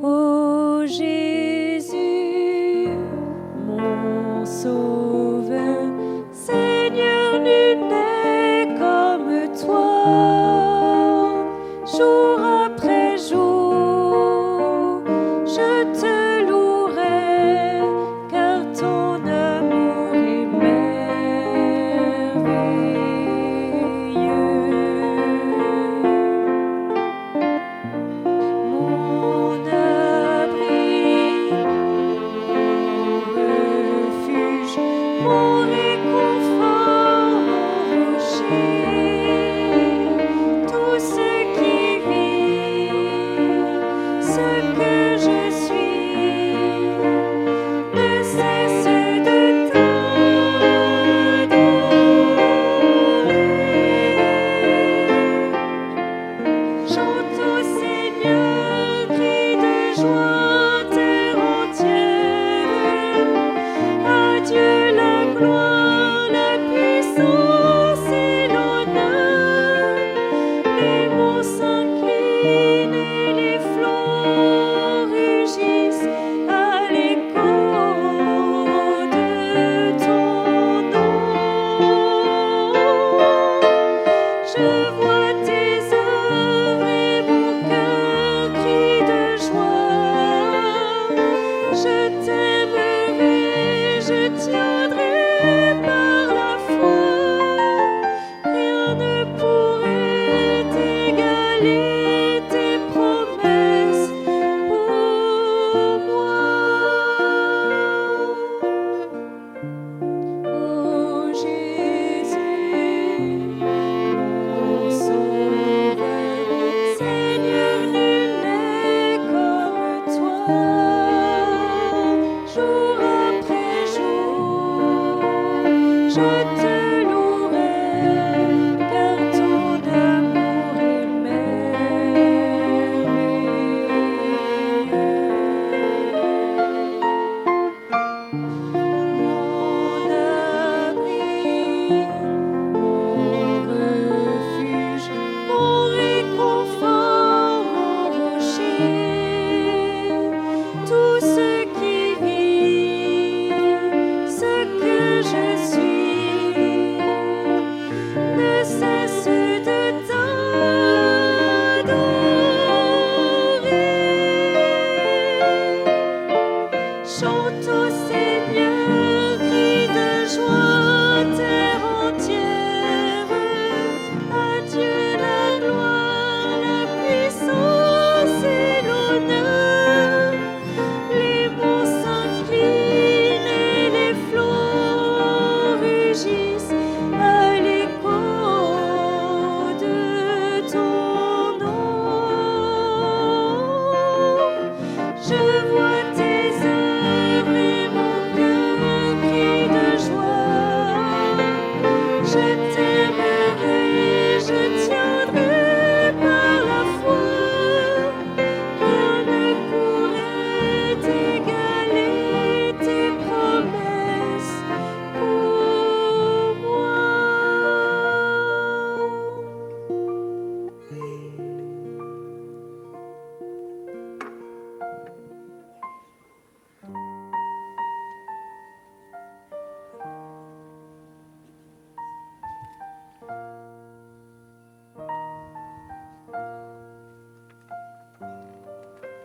Ô Jésus, mon Sauveur,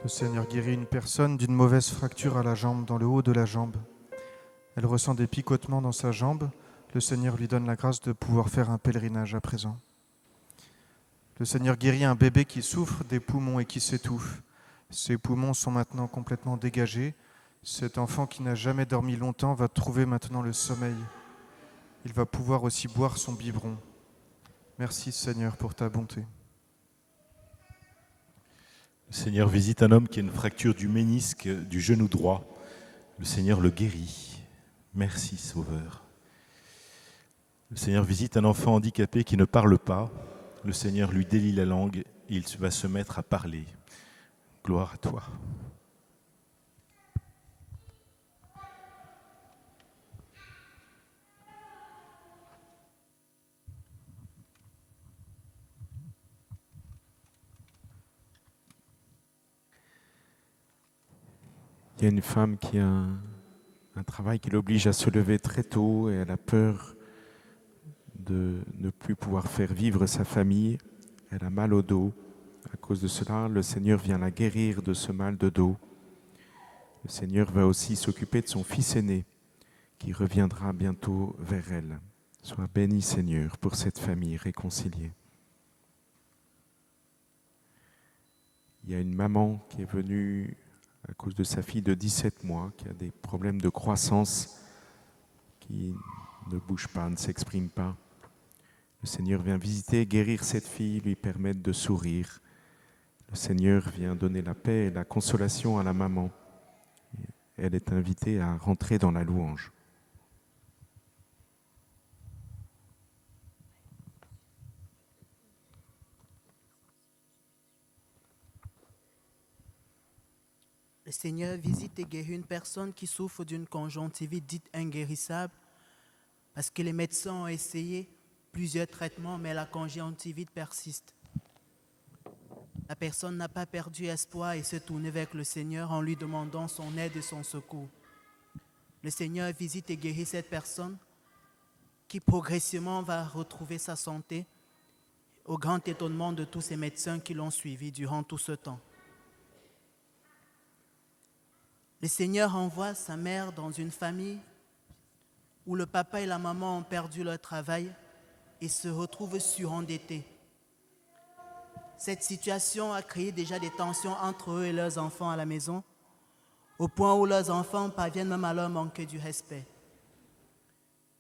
Le Seigneur guérit une personne d'une mauvaise fracture à la jambe, dans le haut de la jambe. Elle ressent des picotements dans sa jambe. Le Seigneur lui donne la grâce de pouvoir faire un pèlerinage à présent. Le Seigneur guérit un bébé qui souffre des poumons et qui s'étouffe. Ses poumons sont maintenant complètement dégagés. Cet enfant qui n'a jamais dormi longtemps va trouver maintenant le sommeil. Il va pouvoir aussi boire son biberon. Merci Seigneur pour ta bonté. Le Seigneur visite un homme qui a une fracture du ménisque du genou droit. Le Seigneur le guérit. Merci Sauveur. Le Seigneur visite un enfant handicapé qui ne parle pas. Le Seigneur lui délie la langue et il va se mettre à parler. Gloire à toi. Il y a une femme qui a un travail qui l'oblige à se lever très tôt et elle a peur de ne plus pouvoir faire vivre sa famille. Elle a mal au dos. À cause de cela, le Seigneur vient la guérir de ce mal de dos. Le Seigneur va aussi s'occuper de son fils aîné qui reviendra bientôt vers elle. Sois béni, Seigneur, pour cette famille réconciliée. Il y a une maman qui est venue à cause de sa fille de 17 mois, qui a des problèmes de croissance, qui ne bouge pas, ne s'exprime pas. Le Seigneur vient visiter, guérir cette fille, lui permettre de sourire. Le Seigneur vient donner la paix et la consolation à la maman. Elle est invitée à rentrer dans la louange. Le Seigneur visite et guérit une personne qui souffre d'une conjonctivite dite inguérissable parce que les médecins ont essayé plusieurs traitements, mais la conjonctivite persiste. La personne n'a pas perdu espoir et s'est tournée vers le Seigneur en lui demandant son aide et son secours. Le Seigneur visite et guérit cette personne qui progressivement va retrouver sa santé au grand étonnement de tous ces médecins qui l'ont suivi durant tout ce temps. Le Seigneur envoie sa mère dans une famille où le papa et la maman ont perdu leur travail et se retrouvent surendettés. Cette situation a créé déjà des tensions entre eux et leurs enfants à la maison, au point où leurs enfants parviennent même à leur manquer du respect.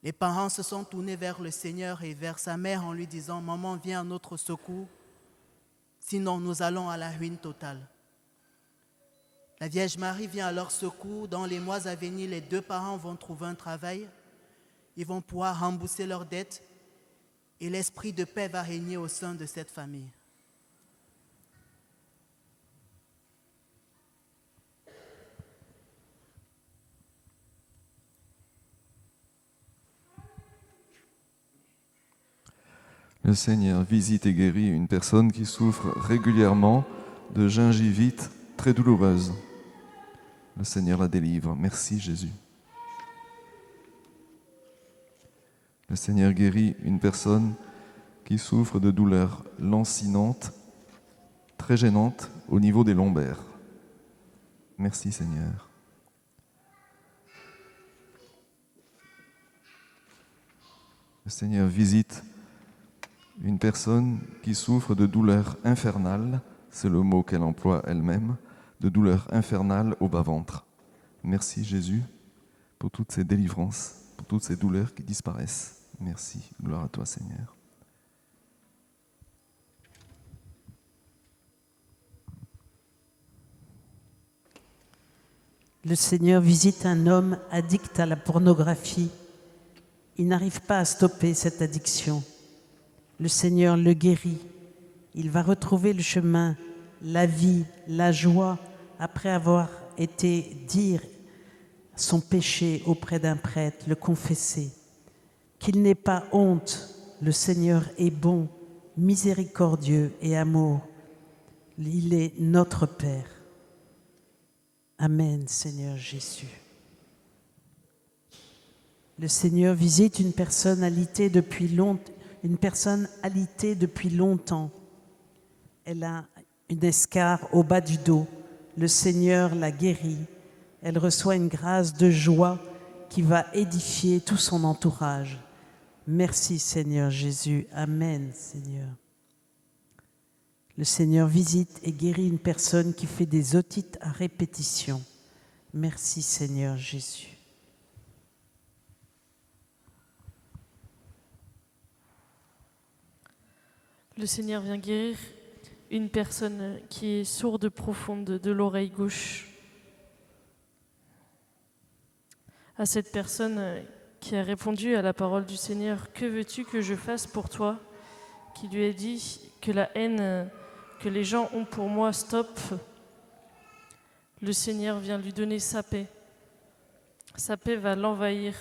Les parents se sont tournés vers le Seigneur et vers sa mère en lui disant « Maman, viens à notre secours, sinon nous allons à la ruine totale. » La Vierge Marie vient à leur secours. Dans les mois à venir, les deux parents vont trouver un travail. Ils vont pouvoir rembourser leurs dettes et l'esprit de paix va régner au sein de cette famille. Le Seigneur visite et guérit une personne qui souffre régulièrement de gingivite très douloureuse. Le Seigneur la délivre. Merci Jésus. Le Seigneur guérit une personne qui souffre de douleurs lancinantes, très gênantes au niveau des lombaires. Merci Seigneur. Le Seigneur visite une personne qui souffre de douleurs infernales, c'est le mot qu'elle emploie elle-même, de douleurs infernales au bas-ventre. Merci Jésus pour toutes ces délivrances, pour toutes ces douleurs qui disparaissent. Merci, gloire à toi Seigneur. Le Seigneur visite un homme addict à la pornographie. Il n'arrive pas à stopper cette addiction. Le Seigneur le guérit. Il va retrouver le chemin, la vie, la joie, après avoir été dire son péché auprès d'un prêtre, le confesser. Qu'il n'ait pas honte, le Seigneur est bon, miséricordieux et amour. Il est notre Père. Amen, Seigneur Jésus. Le Seigneur visite une personne alitée depuis longtemps. Elle a une escarre au bas du dos. Le Seigneur la guérit. Elle reçoit une grâce de joie qui va édifier tout son entourage. Merci Seigneur Jésus. Amen Seigneur. Le Seigneur visite et guérit une personne qui fait des otites à répétition. Merci Seigneur Jésus. Le Seigneur vient guérir une personne qui est sourde profonde de l'oreille gauche. À cette personne qui a répondu à la parole du Seigneur, « Que veux-tu que je fasse pour toi ?» qui lui a dit que la haine que les gens ont pour moi stoppe. Le Seigneur vient lui donner sa paix. Sa paix va l'envahir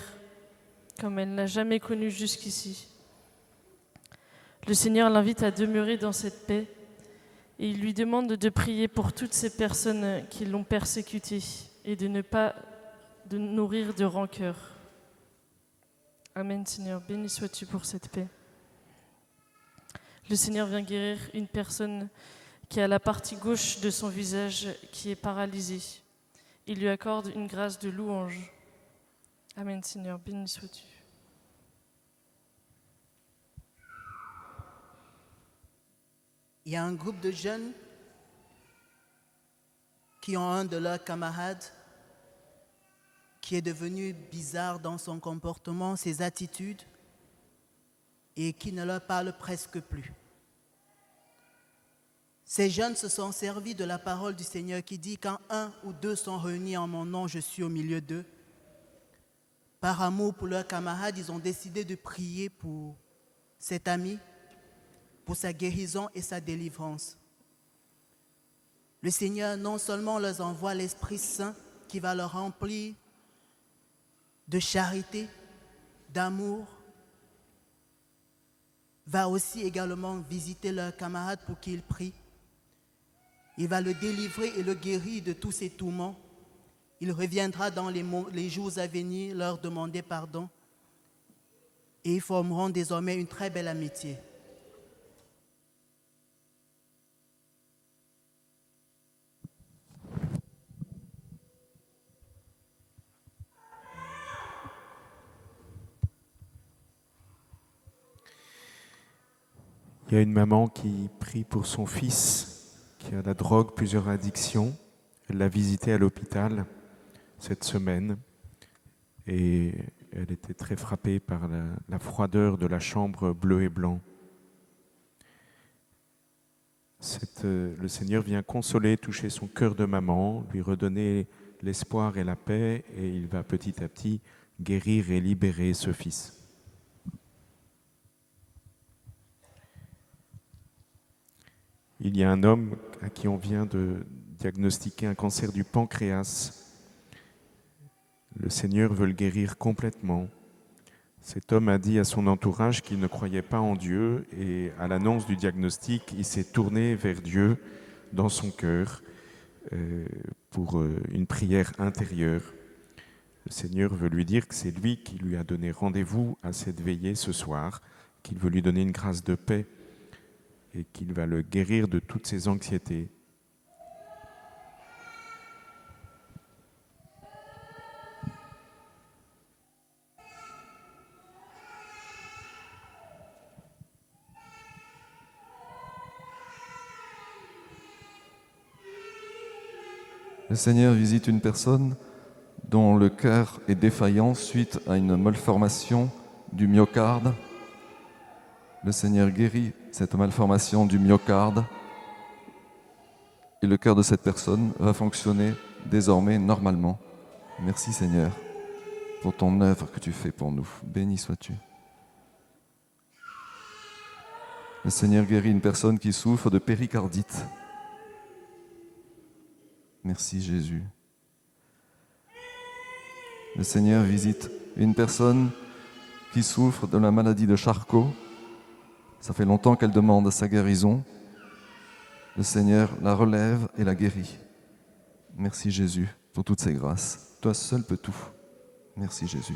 comme elle n'a jamais connu jusqu'ici. Le Seigneur l'invite à demeurer dans cette paix et il lui demande de prier pour toutes ces personnes qui l'ont persécuté et de ne pas nourrir de rancœur. Amen, Seigneur. Béni sois-tu pour cette paix. Le Seigneur vient guérir une personne qui a la partie gauche de son visage qui est paralysée. Il lui accorde une grâce de louange. Amen, Seigneur. Béni sois-tu. Il y a un groupe de jeunes qui ont un de leurs camarades qui qui est devenu bizarre dans son comportement, ses attitudes, et qui ne leur parle presque plus. Ces jeunes se sont servis de la parole du Seigneur qui dit « Quand un ou deux sont réunis en mon nom, je suis au milieu d'eux ». Par amour pour leurs camarades, ils ont décidé de prier pour cet ami, pour sa guérison et sa délivrance. Le Seigneur non seulement leur envoie l'Esprit Saint qui va leur remplir de charité, d'amour, va aussi également visiter leurs camarades pour qu'ils prient. Il va le délivrer et le guérir de tous ses tourments. Il reviendra dans les jours à venir leur demander pardon et ils formeront désormais une très belle amitié. Il y a une maman qui prie pour son fils qui a la drogue, plusieurs addictions. Elle l'a visité à l'hôpital cette semaine et elle était très frappée par la froideur de la chambre bleu et blanc. Le Seigneur vient consoler, toucher son cœur de maman, lui redonner l'espoir et la paix, et il va petit à petit guérir et libérer ce fils. Il y a un homme à qui on vient de diagnostiquer un cancer du pancréas. Le Seigneur veut le guérir complètement. Cet homme a dit à son entourage qu'il ne croyait pas en Dieu et à l'annonce du diagnostic, il s'est tourné vers Dieu dans son cœur pour une prière intérieure. Le Seigneur veut lui dire que c'est lui qui lui a donné rendez-vous à cette veillée ce soir, qu'il veut lui donner une grâce de paix et qu'il va le guérir de toutes ses anxiétés. Le Seigneur visite une personne dont le cœur est défaillant suite à une malformation du myocarde. Le Seigneur guérit cette malformation du myocarde et le cœur de cette personne va fonctionner désormais normalement. Merci Seigneur pour ton œuvre que tu fais pour nous. Béni sois-tu. Le Seigneur guérit une personne qui souffre de péricardite. Merci Jésus. Le Seigneur visite une personne qui souffre de la maladie de Charcot. Ça fait longtemps qu'elle demande sa guérison. Le Seigneur la relève et la guérit. Merci Jésus pour toutes ces grâces. Toi seul peux tout. Merci Jésus.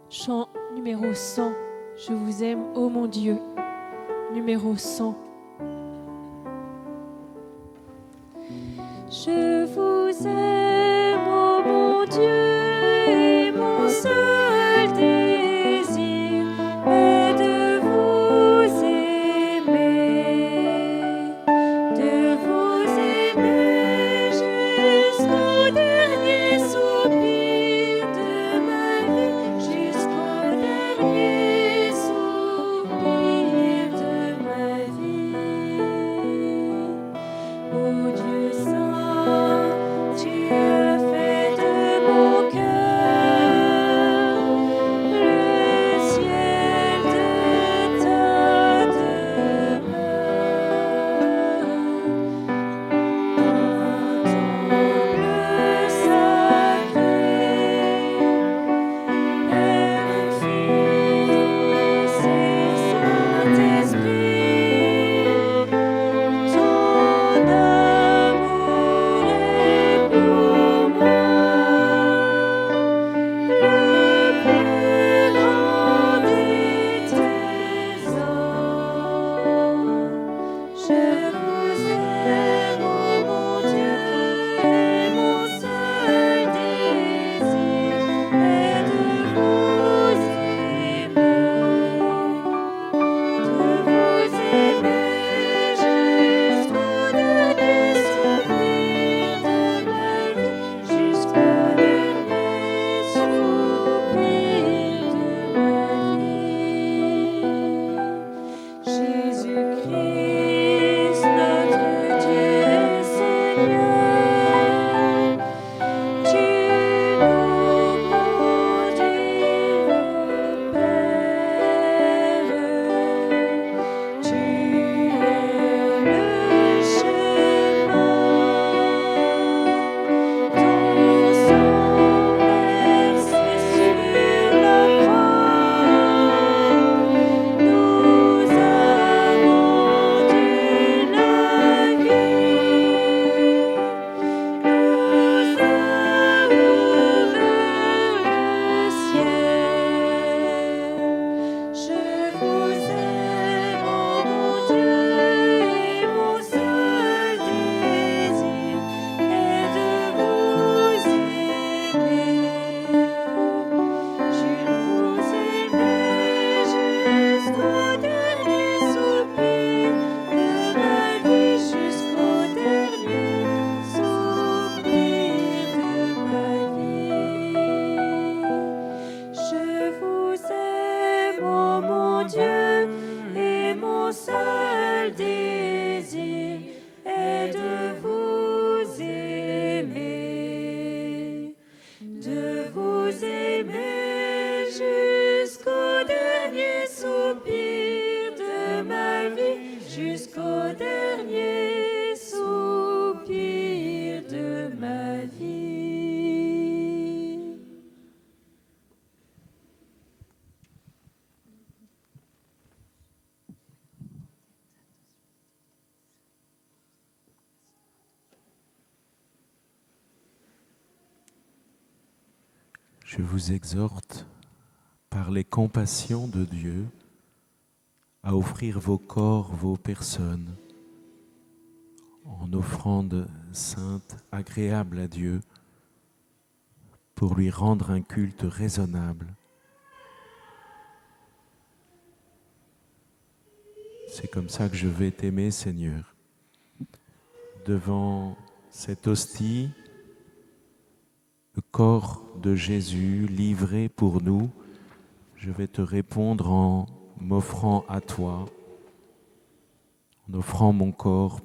Chant numéro 100. Je vous aime, ô mon Dieu. Numéro 100. Je vous aime, ô mon Dieu, et mon seul désir est de vous aimer jusqu'au dernier soupir de ma vie, jusqu'au dernier soupir de ma vie. Ô Dieu saint, tu as fait de mon cœur mon seul désir est de vous aimer jusqu'au dernier soupir de ma vie, jusqu'au dernier soupir de ma vie. Je vous exhorte, par les compassions de Dieu, à offrir vos corps, vos personnes, en offrande sainte, agréable à Dieu, pour lui rendre un culte raisonnable. C'est comme ça que je vais t'aimer, Seigneur. Devant cette hostie, le corps de Jésus livré pour nous, je vais te répondre en m'offrant à toi, en offrant mon corps,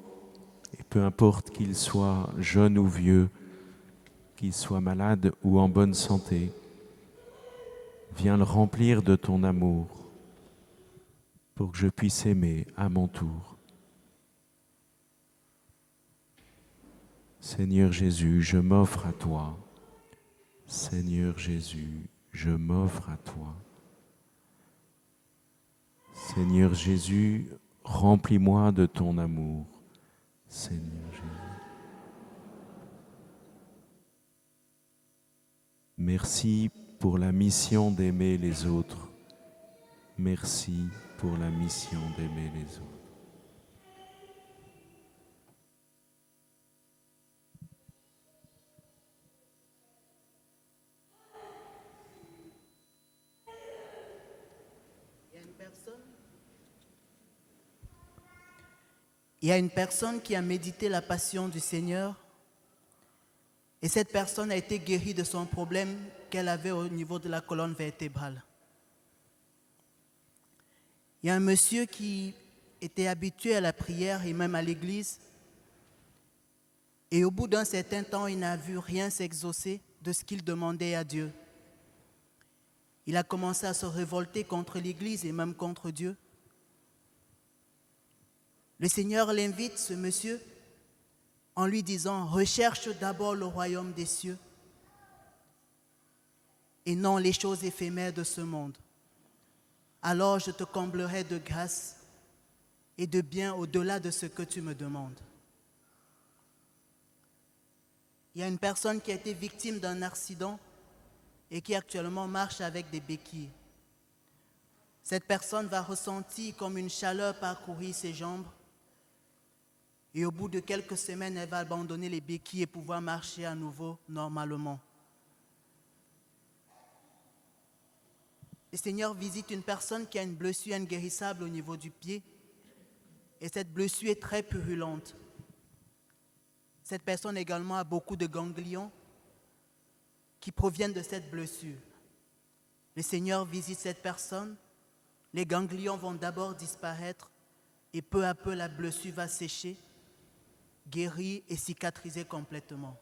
et peu importe qu'il soit jeune ou vieux, qu'il soit malade ou en bonne santé, viens le remplir de ton amour pour que je puisse aimer à mon tour. Seigneur Jésus, je m'offre à toi. Seigneur Jésus, je m'offre à toi. Seigneur Jésus, remplis-moi de ton amour. Seigneur Jésus. Merci pour la mission d'aimer les autres. Merci pour la mission d'aimer les autres. Il y a une personne qui a médité la passion du Seigneur et cette personne a été guérie de son problème qu'elle avait au niveau de la colonne vertébrale. Il y a un monsieur qui était habitué à la prière et même à l'église et au bout d'un certain temps, il n'a vu rien s'exaucer de ce qu'il demandait à Dieu. Il a commencé à se révolter contre l'église et même contre Dieu. Le Seigneur l'invite, ce monsieur, en lui disant « Recherche d'abord le royaume des cieux et non les choses éphémères de ce monde. Alors je te comblerai de grâce et de bien au-delà de ce que tu me demandes. » Il y a une personne qui a été victime d'un accident et qui actuellement marche avec des béquilles. Cette personne va ressentir comme une chaleur parcourir ses jambes. Et au bout de quelques semaines, elle va abandonner les béquilles et pouvoir marcher à nouveau normalement. Le Seigneur visite une personne qui a une blessure inguérissable au niveau du pied. Et cette blessure est très purulente. Cette personne également a beaucoup de ganglions qui proviennent de cette blessure. Le Seigneur visite cette personne. Les ganglions vont d'abord disparaître et peu à peu la blessure va sécher, guérir et cicatriser complètement.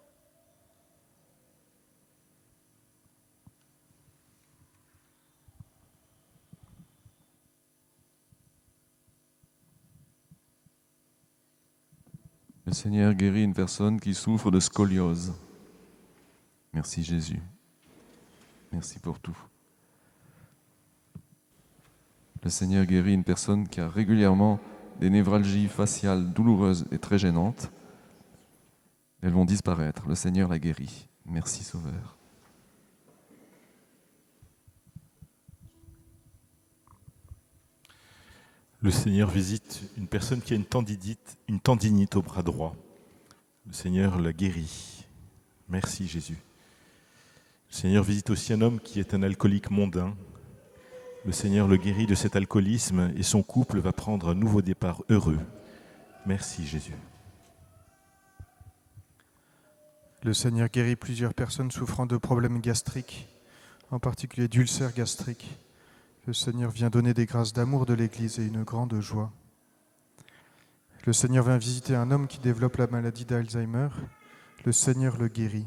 Le Seigneur guérit une personne qui souffre de scoliose. Merci Jésus. Merci pour tout. Le Seigneur guérit une personne qui a régulièrement des névralgies faciales douloureuses et très gênantes. Elles vont disparaître. Le Seigneur la guérit. Merci Sauveur. Le Seigneur visite une personne qui a une tendinite au bras droit. Le Seigneur la guérit. Merci Jésus. Le Seigneur visite aussi un homme qui est un alcoolique mondain. Le Seigneur le guérit de cet alcoolisme et son couple va prendre un nouveau départ heureux. Merci Jésus. Le Seigneur guérit plusieurs personnes souffrant de problèmes gastriques, en particulier d'ulcères gastriques. Le Seigneur vient donner des grâces d'amour de l'Église et une grande joie. Le Seigneur vient visiter un homme qui développe la maladie d'Alzheimer. Le Seigneur le guérit.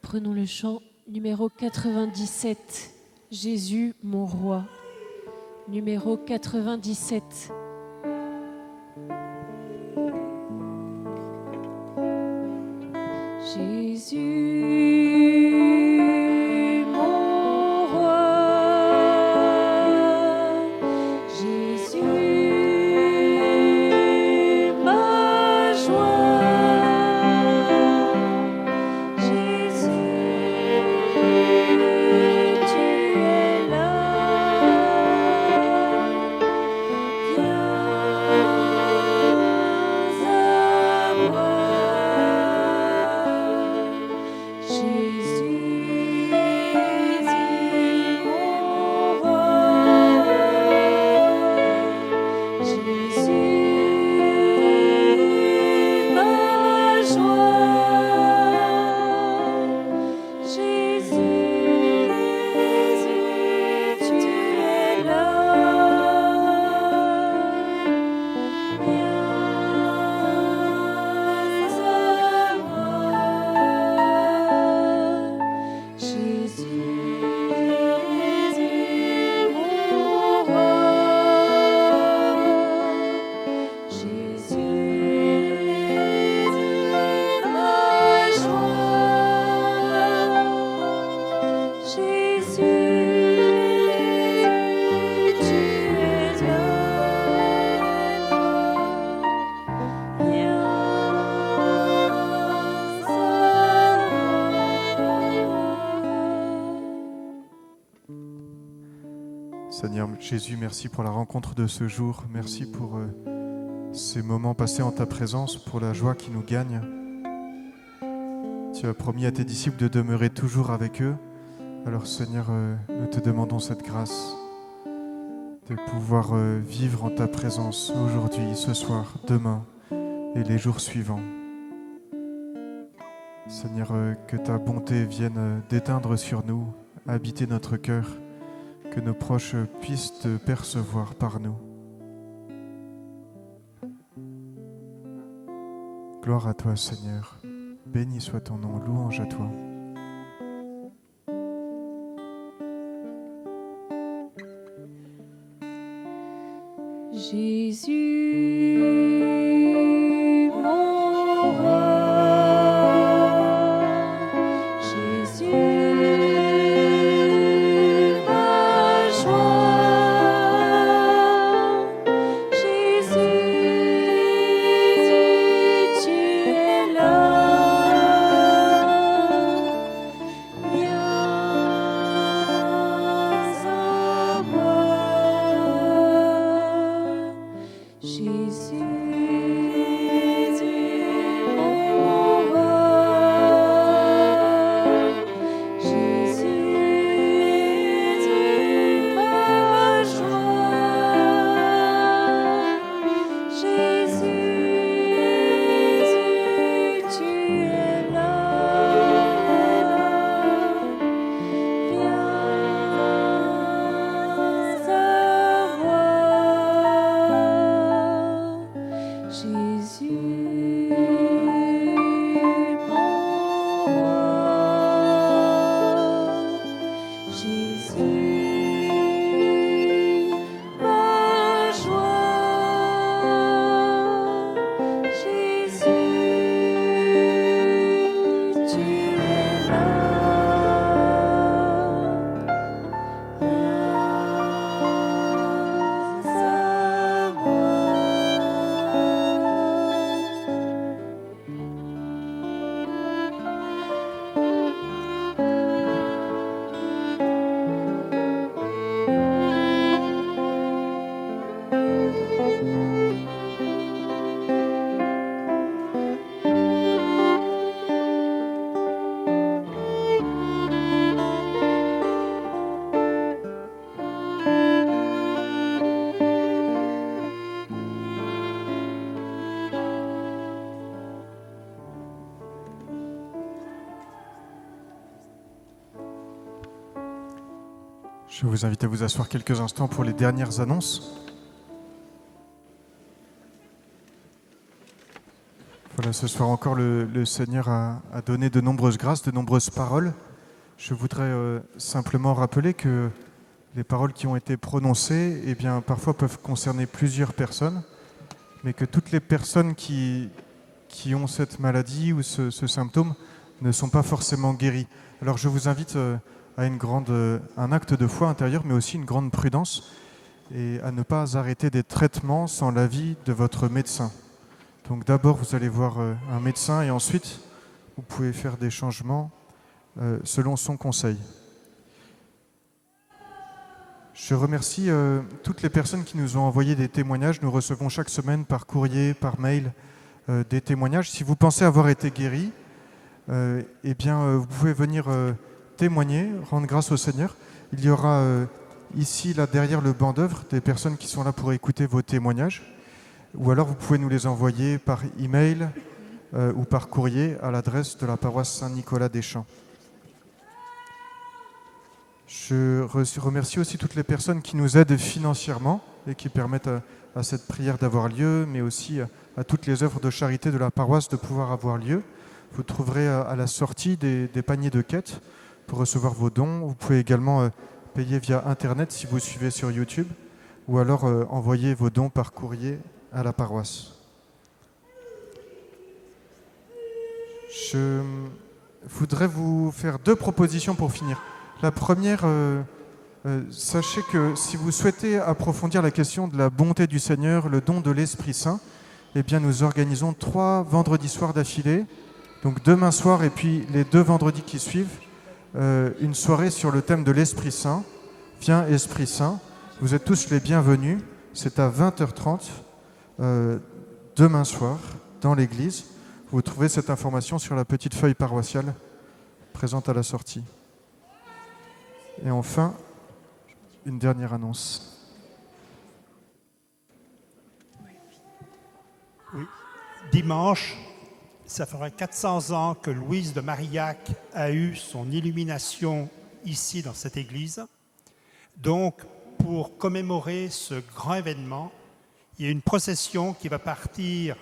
Prenons le chant numéro 97, Jésus mon roi. Numéro 97. Jésus mon roi. Jésus ma joie. Jésus, tu es là. Viens à moi. Jésus, mon roi. Jésus, ma joie. Jésus, tu es là. Viens à moi. Jésus, mon roi. Jésus, ma joie. Jésus, tu es là. Viens Seigneur Jésus, merci pour la rencontre de ce jour. Merci pour ces moments passés en ta présence, pour la joie qui nous gagne. Tu as promis à tes disciples de demeurer toujours avec eux. Alors Seigneur, nous te demandons cette grâce de pouvoir vivre en ta présence aujourd'hui, ce soir, demain et les jours suivants. Seigneur, que ta bonté vienne déteindre sur nous, habiter notre cœur, que nos proches puissent te percevoir par nous. Gloire à toi, Seigneur. Béni soit ton nom, louange à toi. Jésus, mon roi. Jésus, ma joie. Jésus, tu es là. Viens à moi. Jésus, mon roi. Jésus, ma joie. Jésus, tu es là. Viens à moi. Jésus, mon roi. Jésus, ma joie. Jésus, tu es là. Viens à moi. Je vous invite à vous asseoir quelques instants pour les dernières annonces. Voilà, ce soir encore, le Seigneur a donné de nombreuses grâces, de nombreuses paroles. Je voudrais simplement rappeler que les paroles qui ont été prononcées, eh bien, parfois peuvent concerner plusieurs personnes, mais que toutes les personnes qui ont cette maladie ou ce symptôme ne sont pas forcément guéries. Alors je vous invite à un acte de foi intérieure, mais aussi une grande prudence, et à ne pas arrêter des traitements sans l'avis de votre médecin. Donc d'abord, vous allez voir un médecin, et ensuite, vous pouvez faire des changements selon son conseil. Je remercie toutes les personnes qui nous ont envoyé des témoignages. Nous recevons chaque semaine par courrier, par mail, des témoignages. Si vous pensez avoir été guéri, eh bien, vous pouvez venir témoigner, rendre grâce au Seigneur. Il y aura ici, là, derrière le banc d'œuvre, des personnes qui sont là pour écouter vos témoignages. Ou alors, vous pouvez nous les envoyer par email ou par courrier à l'adresse de la paroisse Saint-Nicolas-des-Champs. Je remercie aussi toutes les personnes qui nous aident financièrement et qui permettent à cette prière d'avoir lieu, mais aussi à toutes les œuvres de charité de la paroisse de pouvoir avoir lieu. Vous trouverez à la sortie des paniers de quêtes pour recevoir vos dons. Vous pouvez également payer via Internet si vous suivez sur YouTube, ou alors envoyer vos dons par courrier à la paroisse. Je voudrais vous faire 2 propositions pour finir. La première, sachez que si vous souhaitez approfondir la question de la bonté du Seigneur, le don de l'Esprit Saint, eh bien nous organisons 3 vendredis soirs d'affilée, donc demain soir et puis les 2 vendredis qui suivent, une soirée sur le thème de l'Esprit Saint. Viens Esprit Saint, vous êtes tous les bienvenus, c'est à 20h30 demain soir dans l'église. Vous trouvez cette information sur la petite feuille paroissiale présente à la sortie. Et enfin, une dernière annonce. Oui. Dimanche, ça fera 400 ans que Louise de Marillac a eu son illumination ici dans cette église. Donc, pour commémorer ce grand événement, il y a une procession qui va partir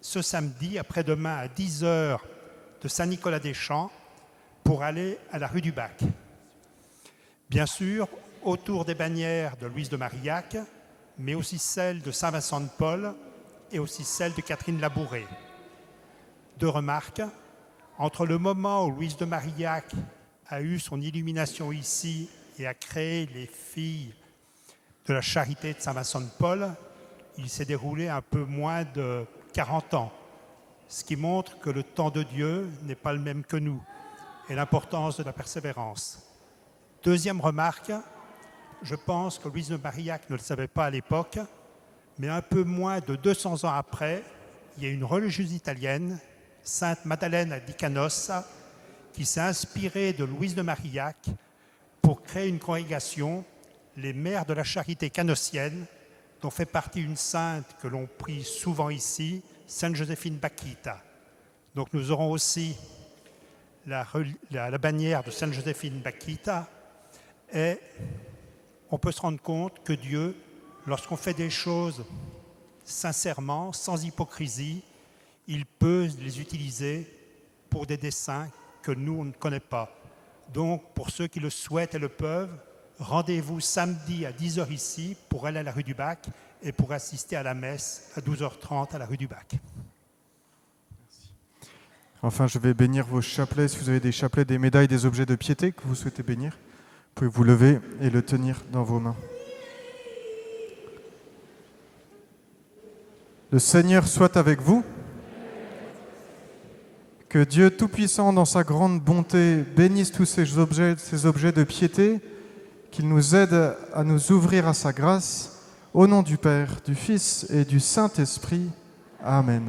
ce samedi, après-demain à 10h de Saint-Nicolas-des-Champs pour aller à la rue du Bac. Bien sûr, autour des bannières de Louise de Marillac, mais aussi celles de Saint-Vincent-de-Paul et aussi celles de Catherine Labouré. 2 remarques. Entre le moment où Louise de Marillac a eu son illumination ici et a créé les filles de la charité de Saint-Vincent-de-Paul, il s'est déroulé un peu moins de 40 ans, ce qui montre que le temps de Dieu n'est pas le même que nous et l'importance de la persévérance. Deuxième remarque, je pense que Louise de Marillac ne le savait pas à l'époque, mais un peu moins de 200 ans après, il y a une religieuse italienne, Sainte Madeleine di Canossa, qui s'est inspirée de Louise de Marillac pour créer une congrégation, les Mères de la Charité canossienne, dont fait partie une sainte que l'on prie souvent ici, Sainte Joséphine Bakhita. Donc nous aurons aussi la bannière de Sainte Joséphine Bakhita, et on peut se rendre compte que Dieu, lorsqu'on fait des choses sincèrement, sans hypocrisie, il peut les utiliser pour des desseins que nous, on ne connaît pas. Donc, pour ceux qui le souhaitent et le peuvent, rendez-vous samedi à 10h ici pour aller à la rue du Bac et pour assister à la messe à 12h30 à la rue du Bac. Enfin, je vais bénir vos chapelets. Si vous avez des chapelets, des médailles, des objets de piété que vous souhaitez bénir, vous pouvez vous lever et le tenir dans vos mains. Le Seigneur soit avec vous. Que Dieu Tout-Puissant, dans sa grande bonté, bénisse tous ces objets de piété, qu'il nous aide à nous ouvrir à sa grâce, au nom du Père, du Fils et du Saint-Esprit. Amen.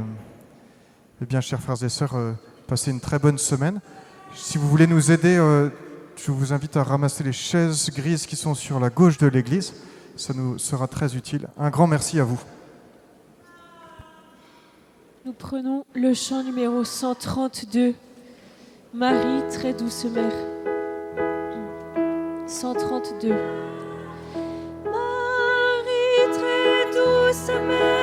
Eh bien, chers frères et sœurs, passez une très bonne semaine. Si vous voulez nous aider, je vous invite à ramasser les chaises grises qui sont sur la gauche de l'église. Ça nous sera très utile. Un grand merci à vous. Nous prenons le chant numéro 132. Marie, très douce mère. 132. Marie très douce mère,